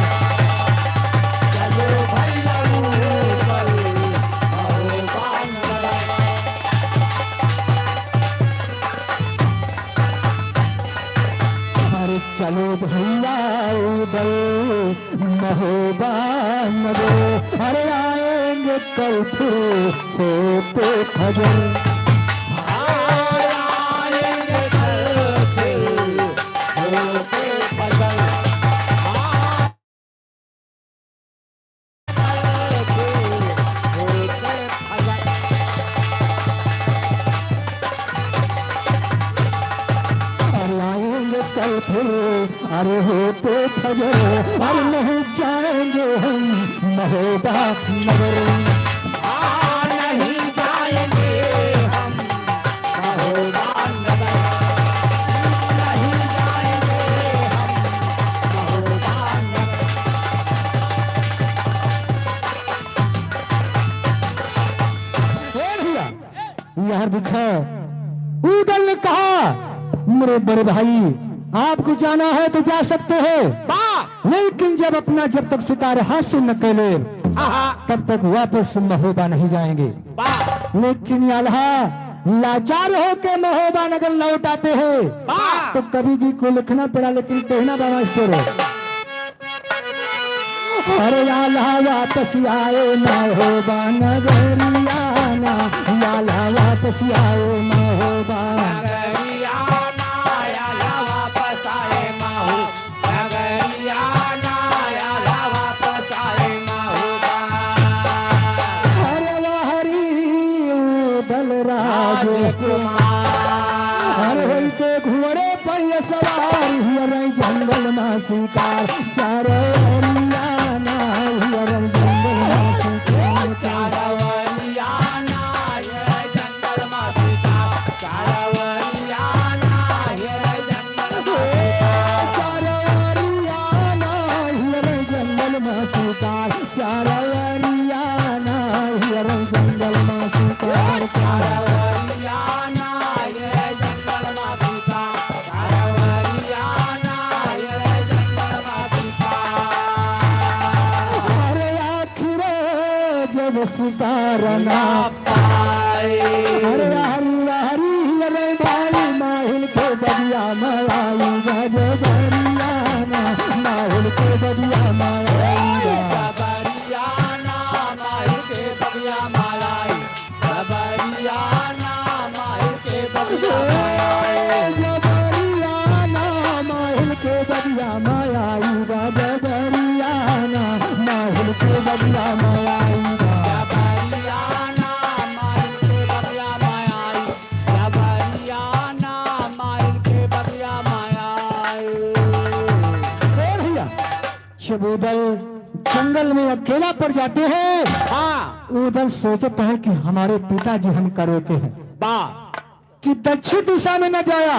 चलो भैया उधर महोबा नगर अरे चलो भैया उधर महोबा नगर अरे आएंगे कल फिर होते फजर कल फिर अरे होते फजर अरे नहीं जाएंगे हम महोबा नगर नहीं जाएंगे हम महोबा मेरे बड़े भाई, आपको जाना है तो जा सकते हो, लेकिन जब तक शिकार हासिल न कर ले तब तक वापस महोबा नहीं जाएंगे। लेकिन अल्लाह लाचार होके महोबा नगर लौट आते हैं तो कवि जी को लिखना पड़ा, लेकिन कहना बड़ा मास्टर अरे अल्लाह वापस आए महोबा नगरियाना, अल्लाह वापस आए महोबा घोड़े पर ये सवारी हिरन जंगल में शिकार चारोरियाना, हिरन जंगल में शिकार चारोरियाना, हिरन जंगल में शिकार चारोरियाना, हिरन जंगल में चारोरियाना, हिरन जंगल में शिकार चारोरियाना, हिरन जंगल में शिकार चारोरियाना। शिकार ना पाए अरे हरी हरी अरे भाई माहिल के बदिया मलाई गजबरियाना, माहिल के बदिया मलाई गजबरियाना, माहिल के बदिया मलाई गजबरियाना, माहिल के बदिया गजबरियाना, माहिल के बदिया मलाई गजबरियाना, माहिल के बदिया मलाई जब उदल जंगल में अकेला पड़ जाते हैं। उदल सोचता है कि हमारे पिताजी हम करो के हैं कि दक्षिण दिशा में न जाया,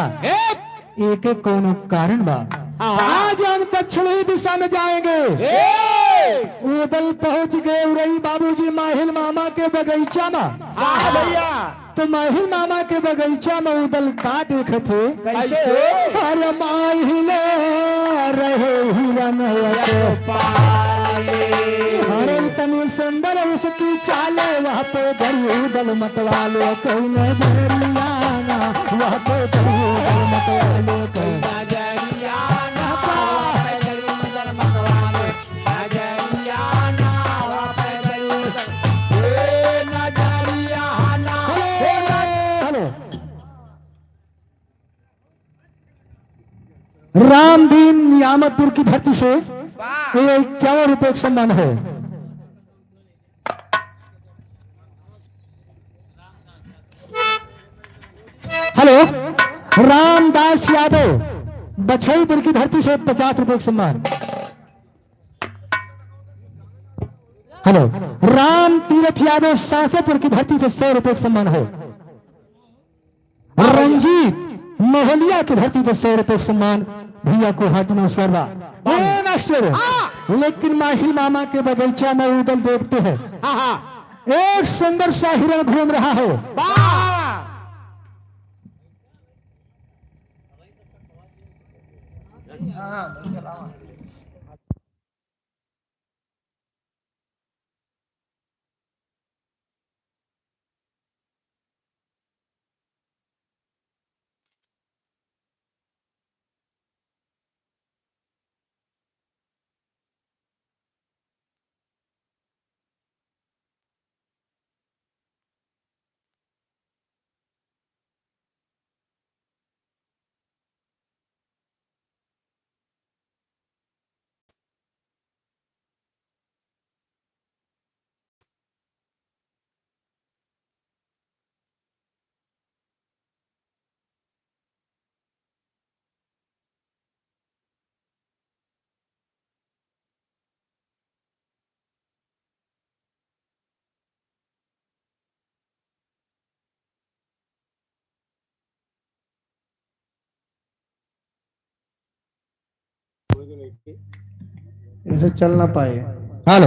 एक कोनो कारण बा आज हम दक्षिणी दिशा में जाएंगे। उदल पहुंच गए उरई बाबूजी माहिल मामा के बगीचा में। तो माहिल मामा के बगीचा में उदल का देखे थे, अरे माहिल रहे हिरन अरे इतनी सुंदर उसकी चाले, वहाँ पे गरी उदल मतवाले कोई नजरियाना, वहाँ पे गरी उदल मतवाले कोई नजरियाना, रामदीन नियामतपुर की धरती से 51 रुपए का सम्मान है। हेलो, रामदास यादव बछईपुर की धरती से 50 रुपए का सम्मान। हेलो, राम तीरथ यादव सासेपुर की धरती से 100 रुपए का सम्मान है। रंजीत मोहलिया की धरती से 100 रुपए का सम्मान भैया को हाथ नमस्कार बा। मास्टर, लेकिन माहिल मामा के बगीचा में उदल देखते हैं एक सुंदर सा हिरण घूम रहा है। ऐसे चल ना पाए। हेलो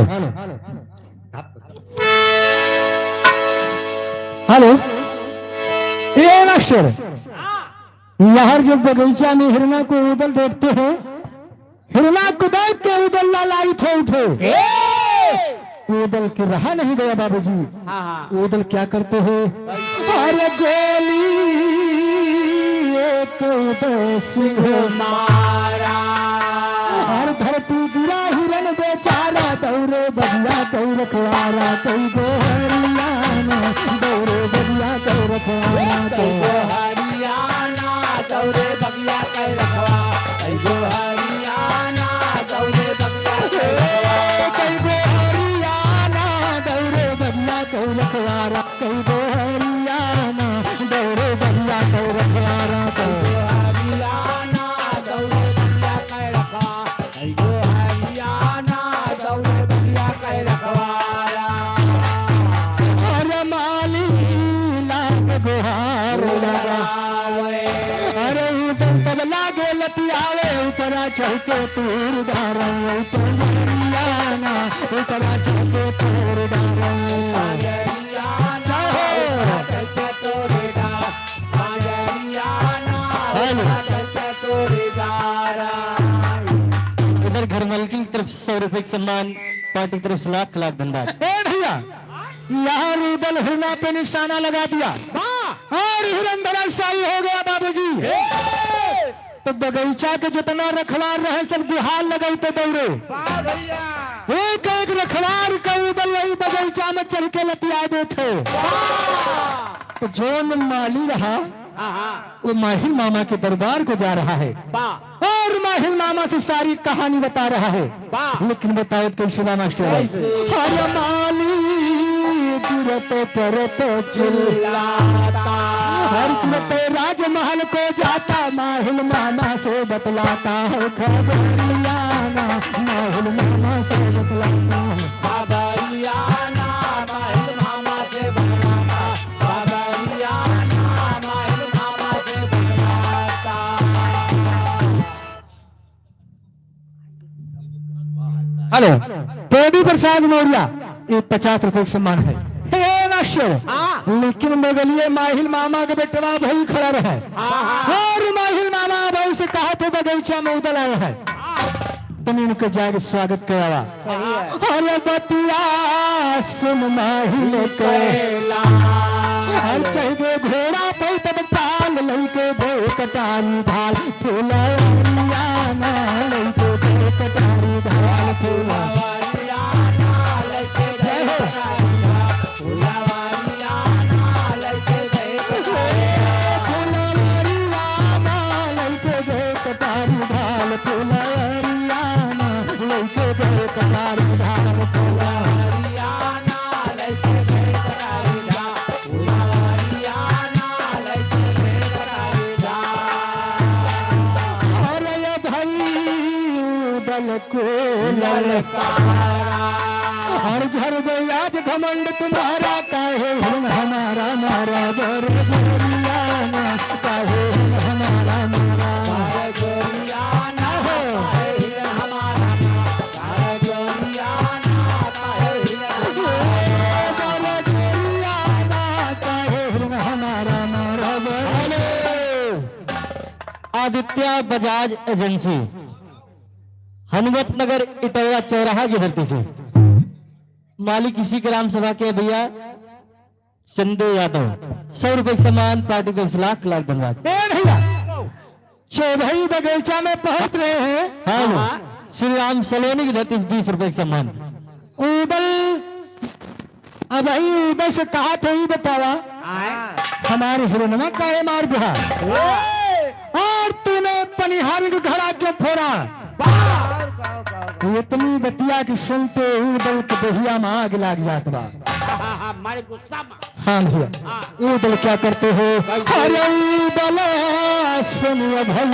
हेलो, ये मास्टर यार जब बगीचा में हिरना को उदल देखते हैं, हिरना को देख के उदल लालाई थे उठे। उदल के रहा नहीं गया बाबूजी। उदल क्या करते हैं? अरे गोली एक उदय सिंह मारा, हर धरती गिरा हिरन बेचारा, दौरे बगिया कई रखवारा, कई गो हरियाणा, दौरे बगिया कई रखवारा, कई गो हरियाणा दौरे बगिया कई रखवा, कई गो हरियाणा दौरे बगिया कई गो हरियाणा, दौरे बगिया कई रखवारा, कई गो हरियाणा, दौरे बगिया कई रखवारा, हरियाणा दौरे बगिया कई रखवा, कई गो हरियाणा दौरे बगिया कई रखवारा। अरे माली लाग गुहार लगावे, अरे ऊपर तब लागे लतियावे, ऊपरा चढ़के तूर डारा, ऊपर हरियाणा, ऊपरा चढ़के तूर डारा। उधर घर मालकिन की तरफ 100 रुपए का सम्मान, पार्टी की तरफ से लाख लाख धन्यवाद। ए भैया, यार उदल हिरना पे निशाना लगा दिया और हिरन धराशायी हो गया बाबूजी। तो बगीचा के जितना रखवार रहे सब गुहार लगाते दौड़े। एक एक रखवार का उदल वही बगीचा में चढ़ के लतिया देते। तो जो माली रहा वो माहिल मामा के दरबार को जा रहा है और माहिल मामा से सारी कहानी बता रहा है। लेकिन बताओ कैसे मास्टर? हर माली गिरत परत चिल्लाता, हर चिरते राजमहल को जाता, माहिल मामा से बतलाता है खबरियाना, माहिल मामा से बतलाता है खबरियाना, माहिल मामा से बतलाता, खबरियाना, माहिल मामा से बतलाता। हेलो, देवी प्रसाद मौर्य, ये 50 रुपए का सम्मान है। हे मास्टर, लेकिन बगलिए माहिल मामा के बेटवा भाई खड़ा रहा और माहिल मामा भाई से कहा थे बगीचा में उदल आया है, तुम इनको जाके स्वागत करावा। अरे बतिया सुन माहिल केला, हर चाहिए घोड़ा पे तब ताल लइके दे कटारी ढाल, फुलरियाना लइके दे कटारी ढाल, फुलरियाना लइके दे फुलरियाना लइके दे फुलरियाना लइके दे कटारी ढाल, फुलरियाना लइके दे कटारी ढाल, फुलरियाना लइके दे कटारी ढाल, फुलरियाना लइके दे कटारी ढाल। अरे भाई उदल को ललकारा, हर झर आज घमंड तुम्हारा, काहे हम हमारा मारा, बर जोरियाना काहे हम हमारा मारा, जोरियाना काहे हमारा मारा, जोरियाना काहे हमारा मारा, आदित्य बजाज एजेंसी, हनुमत नगर इटौरा चौराहा की धरती से मालिक इसी ग्राम सभा के भैया चंदू यादव, 100 रुपए का सम्मान, पार्टी को लाख लाख धन्यवाद। ए भैया, चौभाई बगीचा में पहुंच रहे हैं। हाँ, श्री राम सलोनी की धरती से 20 रुपए का सम्मान। उदल, अब भाई उदल से कहा था ही बतावा, हमारे हिरणमा काहे मार दिया और तूने पनिहारी को घड़ा क्यों फोड़ा? इतनी बतिया की सुनते उदल के दहिया में आग लग जात बा। हाँ भैया, उदल क्या करते हो? अरे उदल सुनिए भाई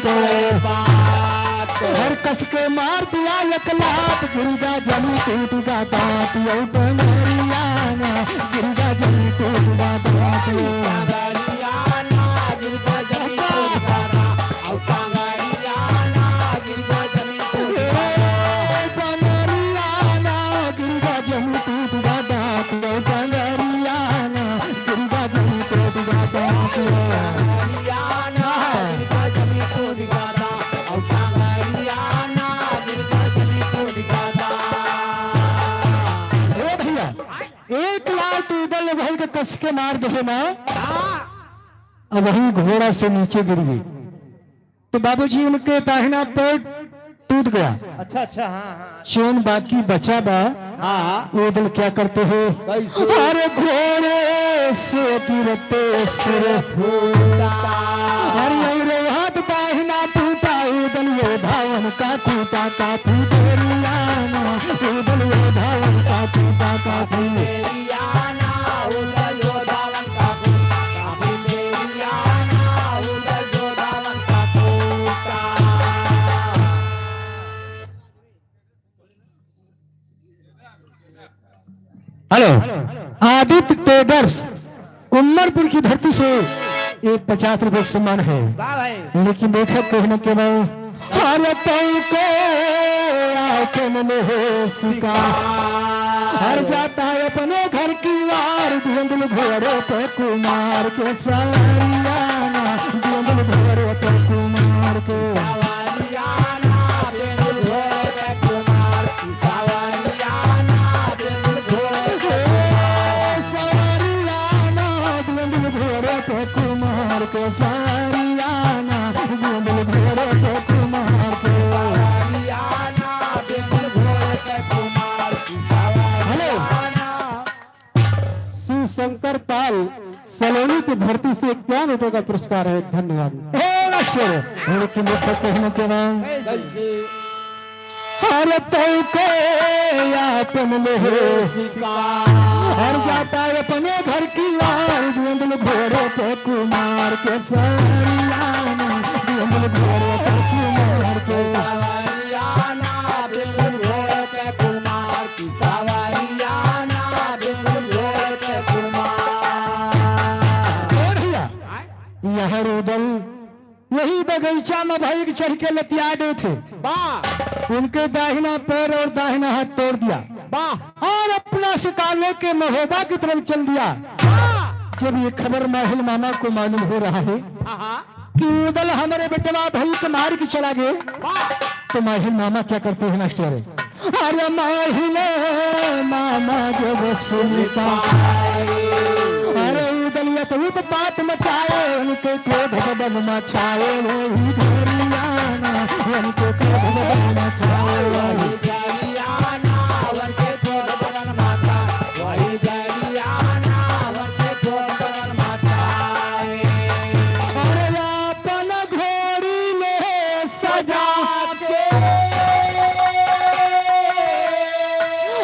के बात, हर कस के मार दिया एक लात, गिरगा जमी टूटगा दांत, यौ बंगरियाना गिरगा जमी टूटगा दांत, बंगरियाना गिरगा जमी टूटगा दांत, औ बंगरियाना गिरगा जमी टूटगा दांत, बंगरियाना गिरगा जमी टूटगा दांत, औ बंगरियाना गिरगा जमी टूटगा दांत, बंगरियाना कस के मार दे ना, अब वही घोड़ा से नीचे गिर गई। तो बाबूजी उनके दाहिना पैर टूट गया, अच्छा अच्छा, हाँ हाँ। चैन बाकी बचा बा। वो दल क्या करते हो, अरे घोड़े से गिरते सिर फूटा, अरे हाथ दाहिना टूटा, उदल वो धावन का टूटा काफी देरियाना, उदल वो धावन का टूटा काफी देरियाना, उदल जो धावन का काफी देरियाना, उदल जो धावन का टूटा। हेलो, आदित्य ट्रेडर्स उमरपुर की धरती से एक 50 रुपए का सम्मान है। वाह भाई। लेकिन देखो कहने के बाद हर को सिका हर जाता है अपने घर की वार, धुंधल घोड़े पे कुमार के सारियाना, धुंधल घोड़े पे कुमार के सवारियाना, बिन घोड़े पे कुमार की सवारियाना, बिन घोड़े पे सारियाना, धुंधल घोड़े पे कुमार के सारियाना, धुंधल घोड़े पे कुमार के सवारियाना, बिन घोड़े पे कुमार की सवारियाना। शिवशंकर पाल सलोनी की धरती से 51 रुपए का पुरस्कार है। धन्यवाद। लेकिन देखो कहने के बाद हर तय को अपन हर जाता है अपने घर की वार, धुंधल घोड़े पे कुमार के सरियाना, धुंधल घोड़े पे कुमार के सवारियाना, बिन घोड़े पे कुमार की सवारियाना, बिन घोड़े पे कुमार। भैया यह रुदल वही बगीचा में भाई चढ़ के लतिया गए थे। उनके दाहिना पैर और दाहिना हाथ तोड़ दिया और अपना शिकार लेके महोबा की तरफ चल दिया। जब ये खबर माहिल मामा को मालूम हो रहा है कि उदल हमारे बेटवा भाई के मार के चला गए, तो माहिल मामा क्या करते हैं मास्टर, अरे माहिल मामा जब सुनता, अरे उदलिया तो बात मचाए, उनके क्रोध बदन मचाए, वही धरियाना, उनके क्रोध बदन मचाए, वही जरियाना, उनके क्रोध बदन माता, वही जरियाना, उनके क्रोध बदन माताए। अरे अपन घोड़ी ले सजा के,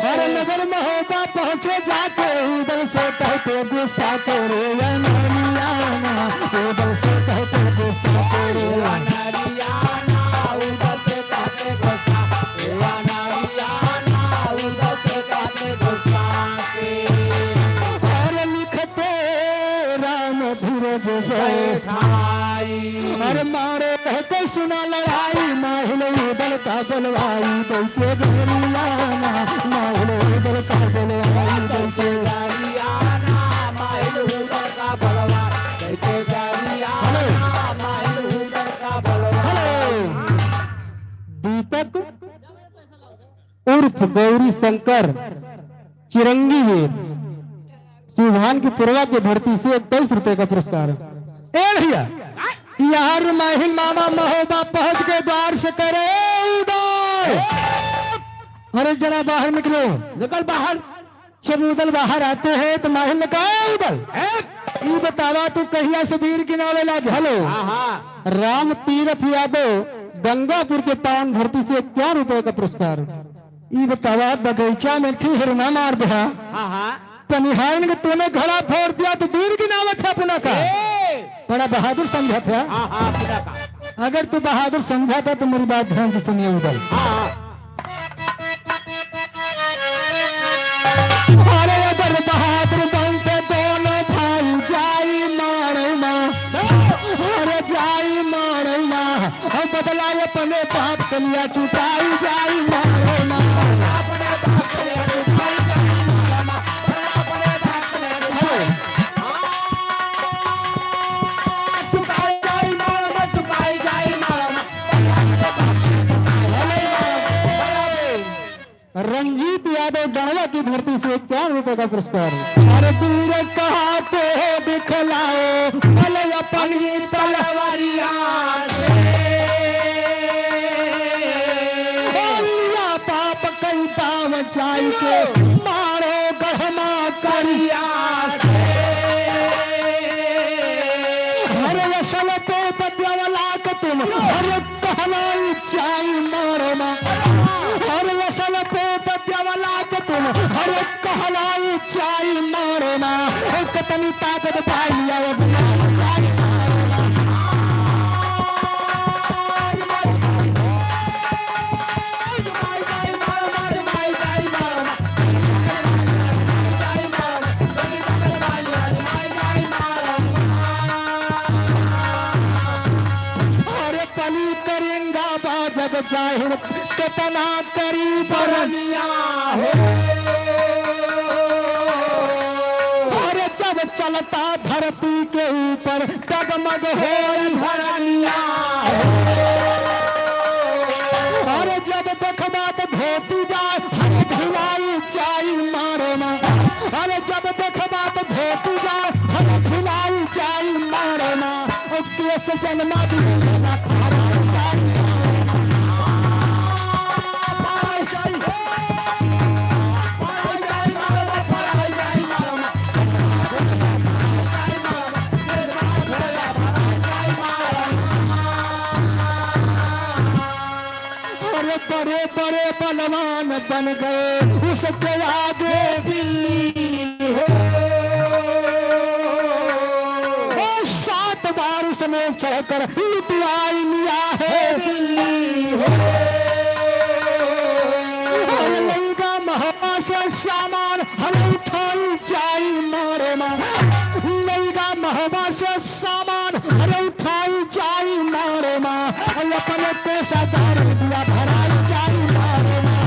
अरे नगर महोबा पहुंचे जाके, उधर से कहते गुस्सा करे नरियाना, उधर से कहते गुस्सा करे नरियाना, उधर से कहते गुस्सा, नरियाना, उधर से कहते गुस्सा के। और लिखते राम धीरज बैठाई, अरे मारे कहते सुना लड़ाई, माहिल उदल का बलवाई दई के बेरियाना, माहिल उदल का बलवाई दई के जरियाना, माहिल उदल का बलवा, कहते जरियाना, माहिल उदल का बलवा। दीपक उर्फ गौरी शंकर चिरंगी वीर सिवान की पूर्वा की धरती से 23 रुपए का पुरस्कार है। ए भैया यार माहिल मामा महोबा पहुंच के द्वार से करे उदल, अरे जरा बाहर निकलो, निकल बाहर। जब उदल बाहर आते हैं तो माहिल ने कहा उदल ये बतावा तू कहिया से वीर की नावे लागे। हेलो राम तीरथ यादव गंगापुर के पावन धरती से 51 रुपए का पुरस्कार। ये बतावा बगीचा में थी हिरना मार दिया, पनिहारन के तूने घड़ा फोड़ दिया तो वीर की नाम था पुनः का, बड़ा बहादुर समझा था। अगर तू बहादुर समझा था तो मेरी बात ध्यान से सुनिए उदल। अरे अगर बहादुर बनते दोनों भाई जाई मारना, अरे जाई मारना, अब बदला अपने बाप के लिया चुकाई जाई मारना, अपने बाप के लिए चुकाई जाई मारना, अपने बाप के लिए चुकाई जाई मारना, चुकाई जाई मारना। रंजीत यादव गणवा की धरती से 51 रुपए का पुरस्कार। हर वीर कहा तो दिखलाओ बल अपनी तलवारिया लिया पाप कई दाम जाई के मारो गढ़मा करिया हर वसल पे बदला के तुम हर कहलाई चाई मारो मा हर वसल पे बदला के तुम हर कहलाई चाई मारो मा कतनी ताकत पाई आओ चाई जग जाहिर कितना करी बरनिया हो और जब चलता धरती के ऊपर डगमग हो धरनिया और जब देखबा तो धोती जाए हर धुलाई चाई मारो ना अरे जब देखबा तो धोती जाए हर धुलाई चाई मारो ना केस जन्मा भी चाई बड़े बड़े बलवान बन गए उसके आगे बिल्ली हो 7 बार उसने चढ़कर लुटवाई लिया है बिल्ली हो लईगा महबा से सामान हर उठाई चाई मारे माँ लईगा महबा से सामान हर उठाई चाई मारे माँ अपने पैसा दार दिया भराई चाई मारे माँ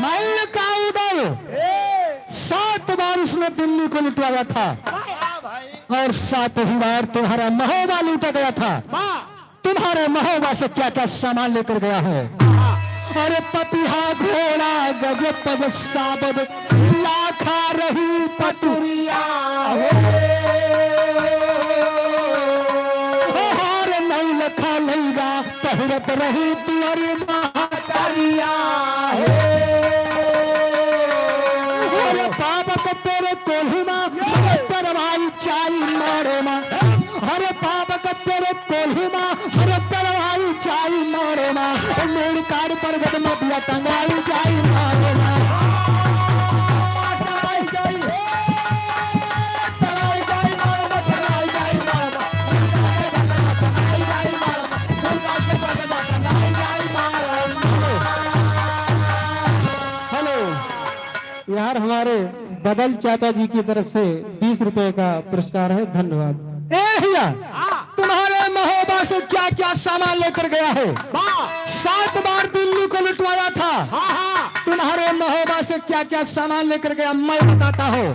मैल का उदय 7 बार उसने दिल्ली को लुटवाया था और 7 ही बार तुम्हारा महोबा लूटा गया था तुम्हारे महोबा से क्या क्या सामान लेकर गया है अरे पपिहा घोड़ा गज पद साबद लाखा रही पटुरिया हार नौ लखा लैगा पहिरत रही तुअरी महातारिया अरे पापक तेरे कोल्हिमा परवाई चाई मारे माँ हरे पापक तेरे कोल्हिमा हरे परवाई चाई मारे माँ मोड़ कार पर गद मतिया टंगाई चाई मारे माँ हेलो यार हमारे बदल चाचा जी की तरफ से 20 रुपए का पुरस्कार है धन्यवाद भैया तुम्हारे महोबा से क्या क्या सामान लेकर गया है 7 बार दिल्ली को लुटवाया था तुम्हारे महोबा से क्या क्या सामान लेकर गया मैं बताता हूँ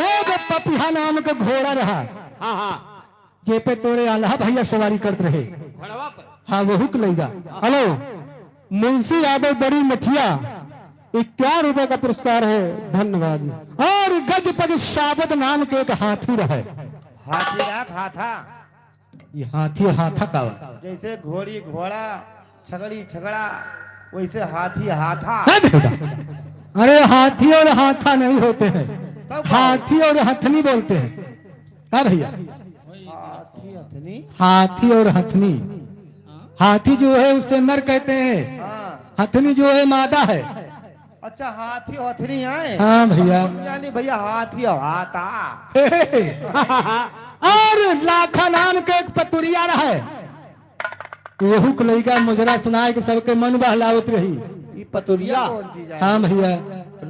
एक पपिहा नाम का घोड़ा रहा जे पे तोरे आल्हा भैया सवारी करते रहे हाँ वो हुक लेगा हेलो मुंशी यादव बड़ी मठिया 51 रुपए का पुरस्कार है धन्यवाद और गजपति साबत नाम के एक हाथी रहे हाथी राख हाथा ये हाथी हाथा का जैसे घोड़ी घोड़ा छगड़ी छगड़ा वैसे हाथी हाथा है बेटा अरे हाथी और हाथा नहीं होते हैं हाथी और हथनी बोलते हैं हाँ भैया हाथी हथनी हाथी और हथनी हाथी जो है उसे नर कहते हैं हाँ हथनी जो है मादा है अच्छा हाथी हथनी आए हाँ भैया यानी भैया हाथी हाथा और लाखा नाम के एक पतुरिया रहे वहू को लइका मुजरा सुनाए के सबके मन बहलावत रही ये पतुरिया कौन चीज है हाँ भैया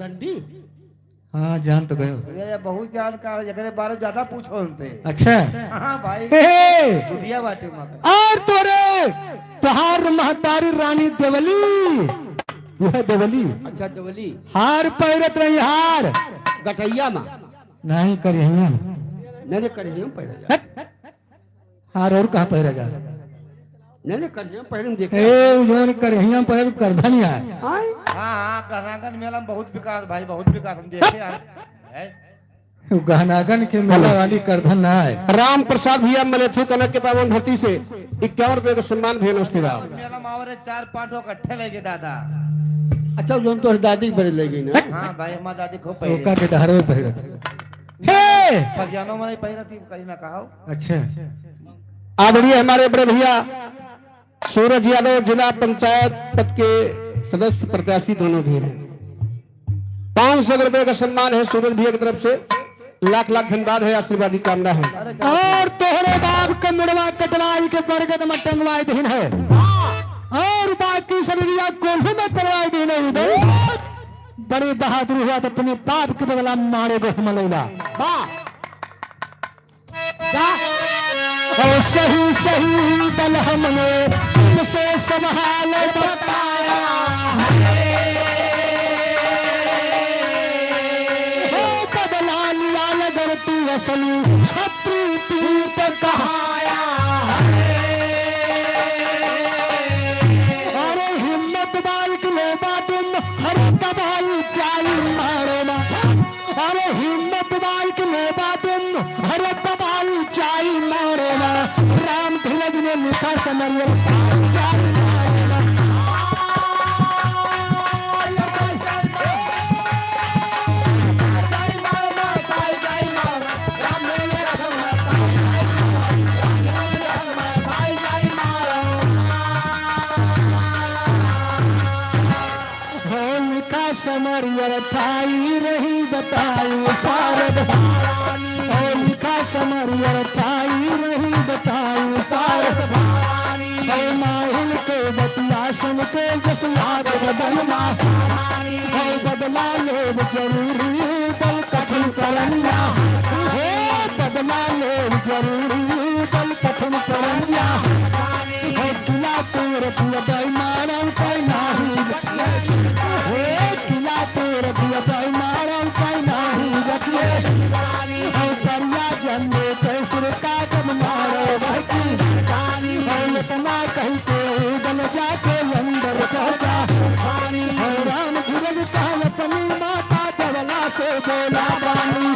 रंडी हाँ जान तो गए ये बहुत जानकार है एकरे बारे में ज्यादा पूछो उनसे अच्छा हाँ भाई हे, बुधिया बाटे माता और तोरे तोहार महतारी रानी देवली यह देवली अच्छा जवली हार पैरत रही हार गटैया में नहीं करिए नहीं नहीं करिए पहले जा हार और कहाँ पहरा जा नहीं करिए पहले देखे ए जोन करिए पहले करधा नहीं आए आए हाँ हाँ गहनागन मेला में बहुत विकास भाई, बहुत विकास हम देखे हैं। गहनागन के मेला वाली करधन ना है। राम प्रसाद भैया मलेथु कनक के पावन धरती से 51 रुपए का सम्मान भेज उसके बाद मेला में और 4-5 इकट्ठे लेके दादा। अच्छा जोन तो दादी पर ले गई ना हाँ भाई हमारी दादी खूब ओका पहले के डहरे में पहिरत हे पगियानों में नहीं पहले थी, कहीं ना कहा। अच्छा आदरणीय हमारे बड़े भैया सूरज यादव जिला पंचायत पद के सदस्य प्रत्याशी दोनों भी हैं। 500 रुपए का सम्मान है सूरज भैया की तरफ से। लाख लाख धन्यवाद है, आशीर्वाद की कामना है। और तोहरे बाप के मुड़वा कटवाई के बरगद में टंगवाई दिन है और बाकी शरीरिया कोल्हू में पड़वाई दिन है। उधर बड़े बहादुर हुआ तो अपने बाप के बदला मारे गो मलैला और सही सही दल हमने तुमसे सब हाल बताया हो बदला लिया अगर तू असली छत्री पीत कहाया अरे हिम्मत बाइक लो बाटुम हर दबाई चाई मारो ना अरे हिम्मत बाइक लो बाटुम हर दबाई चाई मारो ना राम धीरज ने लिखा समरिया चाई मारो ना समरियर थाई रही बताई सारद लिखा समरियर थाई रही बताई सारद माहिल के बतिया सुन के जस याद बदलना बदला लोग जरूरी दल कठिन करनिया बदला लोग जरूरी दल कठिन करनिया किला तोर दिया बेईमानों का नहीं इतना कहीं के उदल जाके अंदर पहुंचा राम धीरज का अपनी माता देवला से बोला बानी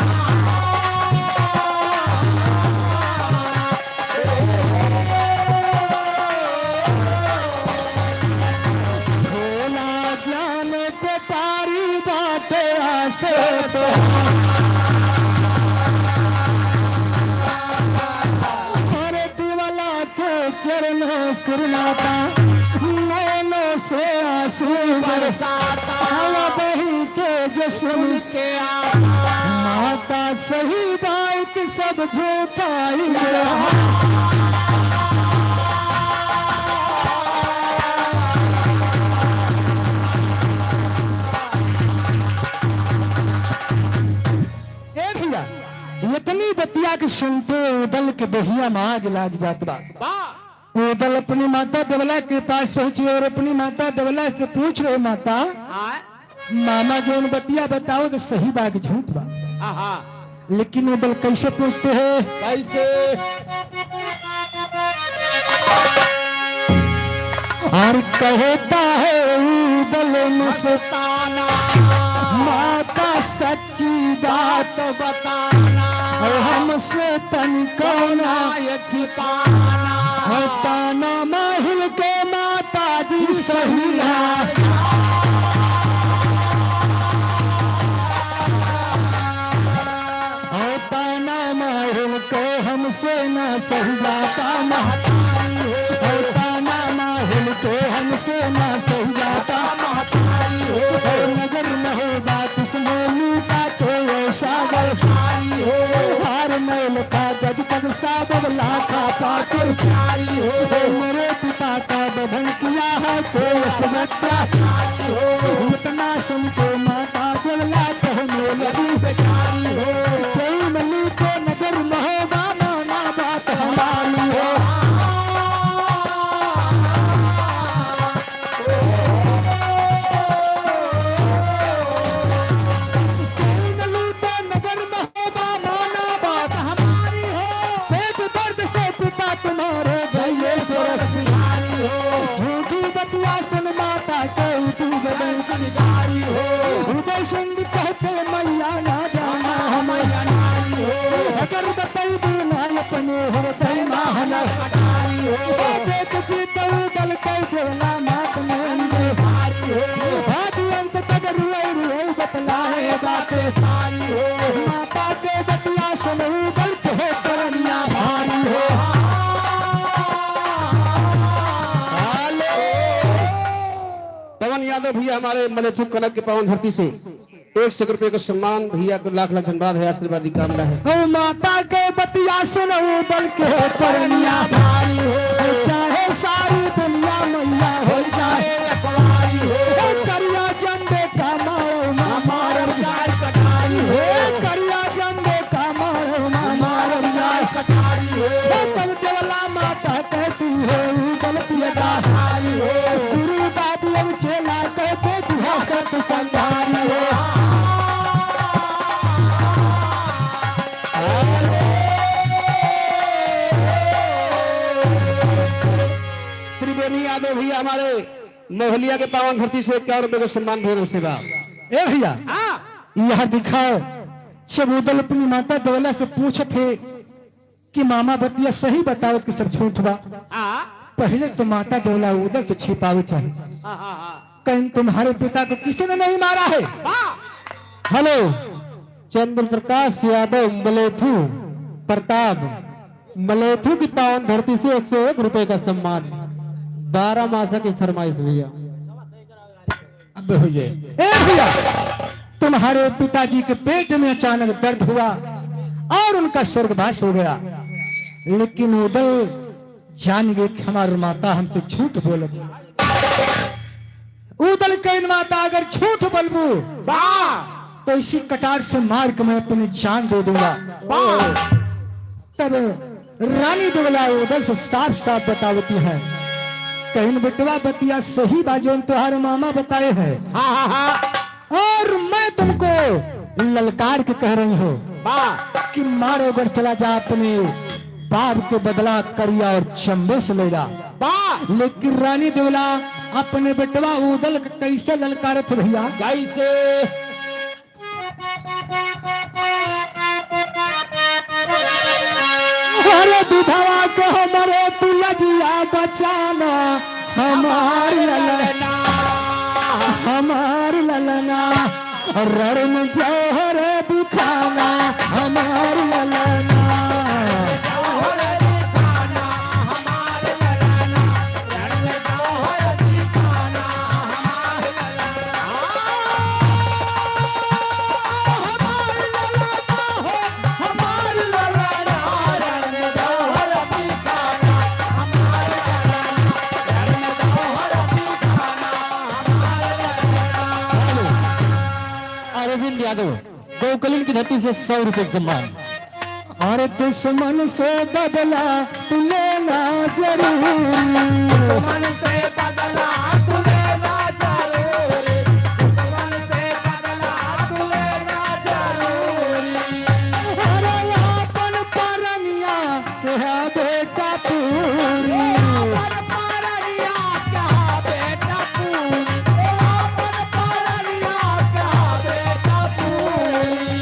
भोला ज्ञान पे तारी बातें आसे तो चरणों सिरनाता नैनों से आंसू बरसाता हवा बही तेजस्वी के माता सही बात सब झूठाई भैया इतनी बतिया के सुनते उदल के बहिया में आग लाग जात बा उदल अपनी माता देवला के पास पहुंची और अपनी माता देवला से पूछ रहे माता मामा जो उन बतिया बताओ तो सही बात झूठ बा लेकिन उदल कैसे पूछते हैं कैसे और कहता है उदल मस्ताना माता सच्ची बात बताना हमसे तनिको ना छिपाना ताना माहिल के माता जी सही ताना माहिल को हमसे न सही जाता महतारी ताना माहिल को हमसे न सही जाता महतारी नगर में बात इसमें लूटा तो ऐसा बलकारी हार मैल का गजपद सा बदला का पाकर मेरे पिता का बधन किया है तो सुमित्रा इतना सुन के माता देवला कहने लगी बेचारी कोई मनु को नगर महोबा माना बात हमारी हो कोई न लूटे नगर महोबा यादव भैया हमारे मलेथु कनक के पावन धरती से 100 रुपए का सम्मान, भैया को लाख लाख धन्यवाद है, आशीर्वाद की कामना है। ओ माता के बतिया सुनो दल के परनिया भारी हो, चाहे सारी दुनिया मैया हो जाए अखबारी हो, करिया जम्बे का मारो मारम जाए कटारी हो, करिया जम्बे का मारो मारम जाए कटारी हो, तब देवला माता कहती है गलती भारी हो, गुरु दादी और चेला कहते दिया सत संधारी हो। त्रिवेणी यादव भैया हमारे मोहलिया के पावन धरती से 51 रुपए का सम्मान भेज उसके बाद। ए भैया यह दिखाओ चबूदल अपनी माता दौला से पूछे थे कि मामा बतिया सही बताओ कि सब झूठ बा। पहले तो माता दौला उधर से छिपावे चाहिए, कहीं तुम्हारे पिता को किसी ने नहीं मारा है। हेलो, चंद्र प्रकाश यादव मलेथु प्रताप मलेथु की पावन धरती से 101 रुपए का सम्मान, 12 मासा की फरमाइश भैया। अब भैया ए भैया तुम्हारे पिताजी के पेट में अचानक दर्द हुआ और उनका स्वर्गवास हो गया, लेकिन उदल जान गए कि हमारी माता हमसे झूठ बोलत। उदल कहीं माता अगर झूठ बोलबू तो इसी कटार से मार के मैं अपनी जान दे दूंगा। तब रानी दुबला उदल से साफ साफ बतावती है, कहीं बेटवा बतिया सही बाजों तुम्हारे मामा बताए हैं। और मैं तुमको ललकार के कह रही हूँ कि मारो अगर चला जा अपने बाप के बदला करिया और चंबे से ले जा। लेकिन रानी दुबला अपने बेटवा उदल कैसे ललकारत भैया? कैसे? अरे विधवा को हमारे तुलजिया बचाना, हमार ललना हमार ललना, रर्म जौहर दिखाना हमार ललना। अरविंद यादव गोकलिन की धरती से 100 रुपए का सम्मान। और दुश्मन से बदला तू लेना जरूरी, दुश्मन से बदला तू लेना जरूरी, दुश्मन से बदला तू लेना जरूरी। अरे अपन परनिया तेरा बेटा पूरी, अपन परनिया क्या बेटा पूरी, अपन परनिया क्या बेटा पूरी।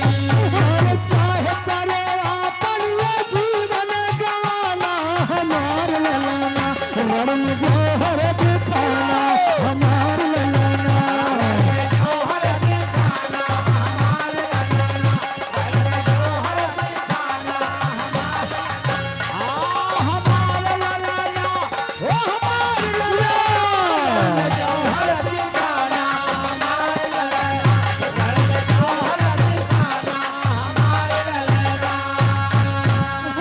और चाहे करे अपन ये जीवन गवाना, हमार ललना रर्म जौहर दिखाना हमार ललना। जौहर दिखाना हमार ललना, जौहर दिखाना हमार ललना, ओ हमार ललना, जौहर दिखाना हमार ललना, जौहर दिखाना हमार ललना।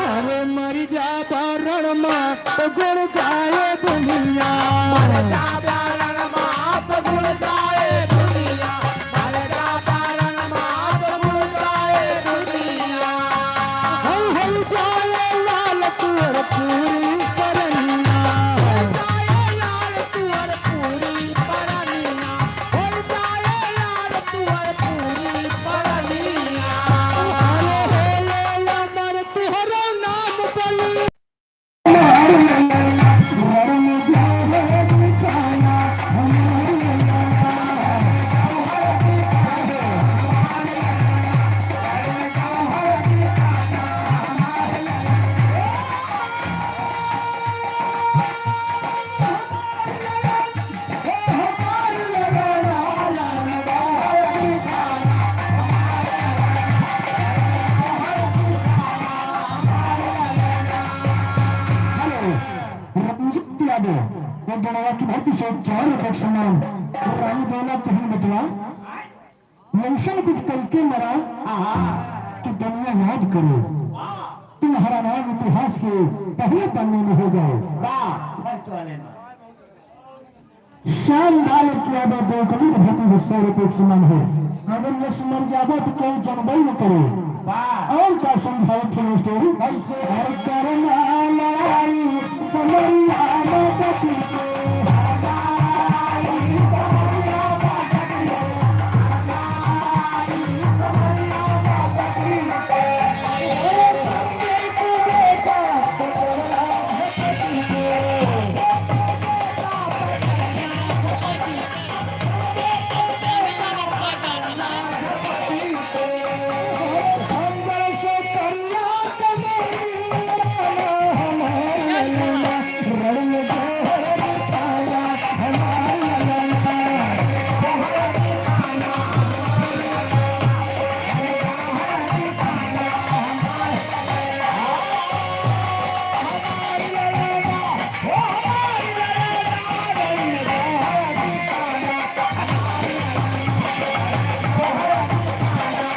अरे मर जा बारण माँ तो गुड़ गाए दुनिया, मर जा बारण माँ तो गुड़ गाए दुनिया, मर जा बारण माँ तो गुड़ गाए दुनिया। हई जाए लाल तुअर पूरी परनिया, जाए लाल तुअर पूरी परनिया, हई जाए लाल तुअर पूरी परनिया। अरे हे अमर तुहरा नाम बली, हमार ललना रर्म जौहर दिखाना हमार ललना। रंजित यादव ये गणवा की धरती से 4 रुपए सम्मान रानी दौला कहन बतवा ऐसा कुछ करके मरा कि दुनिया याद करे तुम्हारा नाम इतिहास के पहले पन्ने में हो जाए शाम डाल किया बेकबीर भर्ती से 100 रुपए सम्मान है अगर ये सुमर जाबो तो कोई जनबई न करे और क्या समझाओ थे स्टोरी करना लड़ाई समर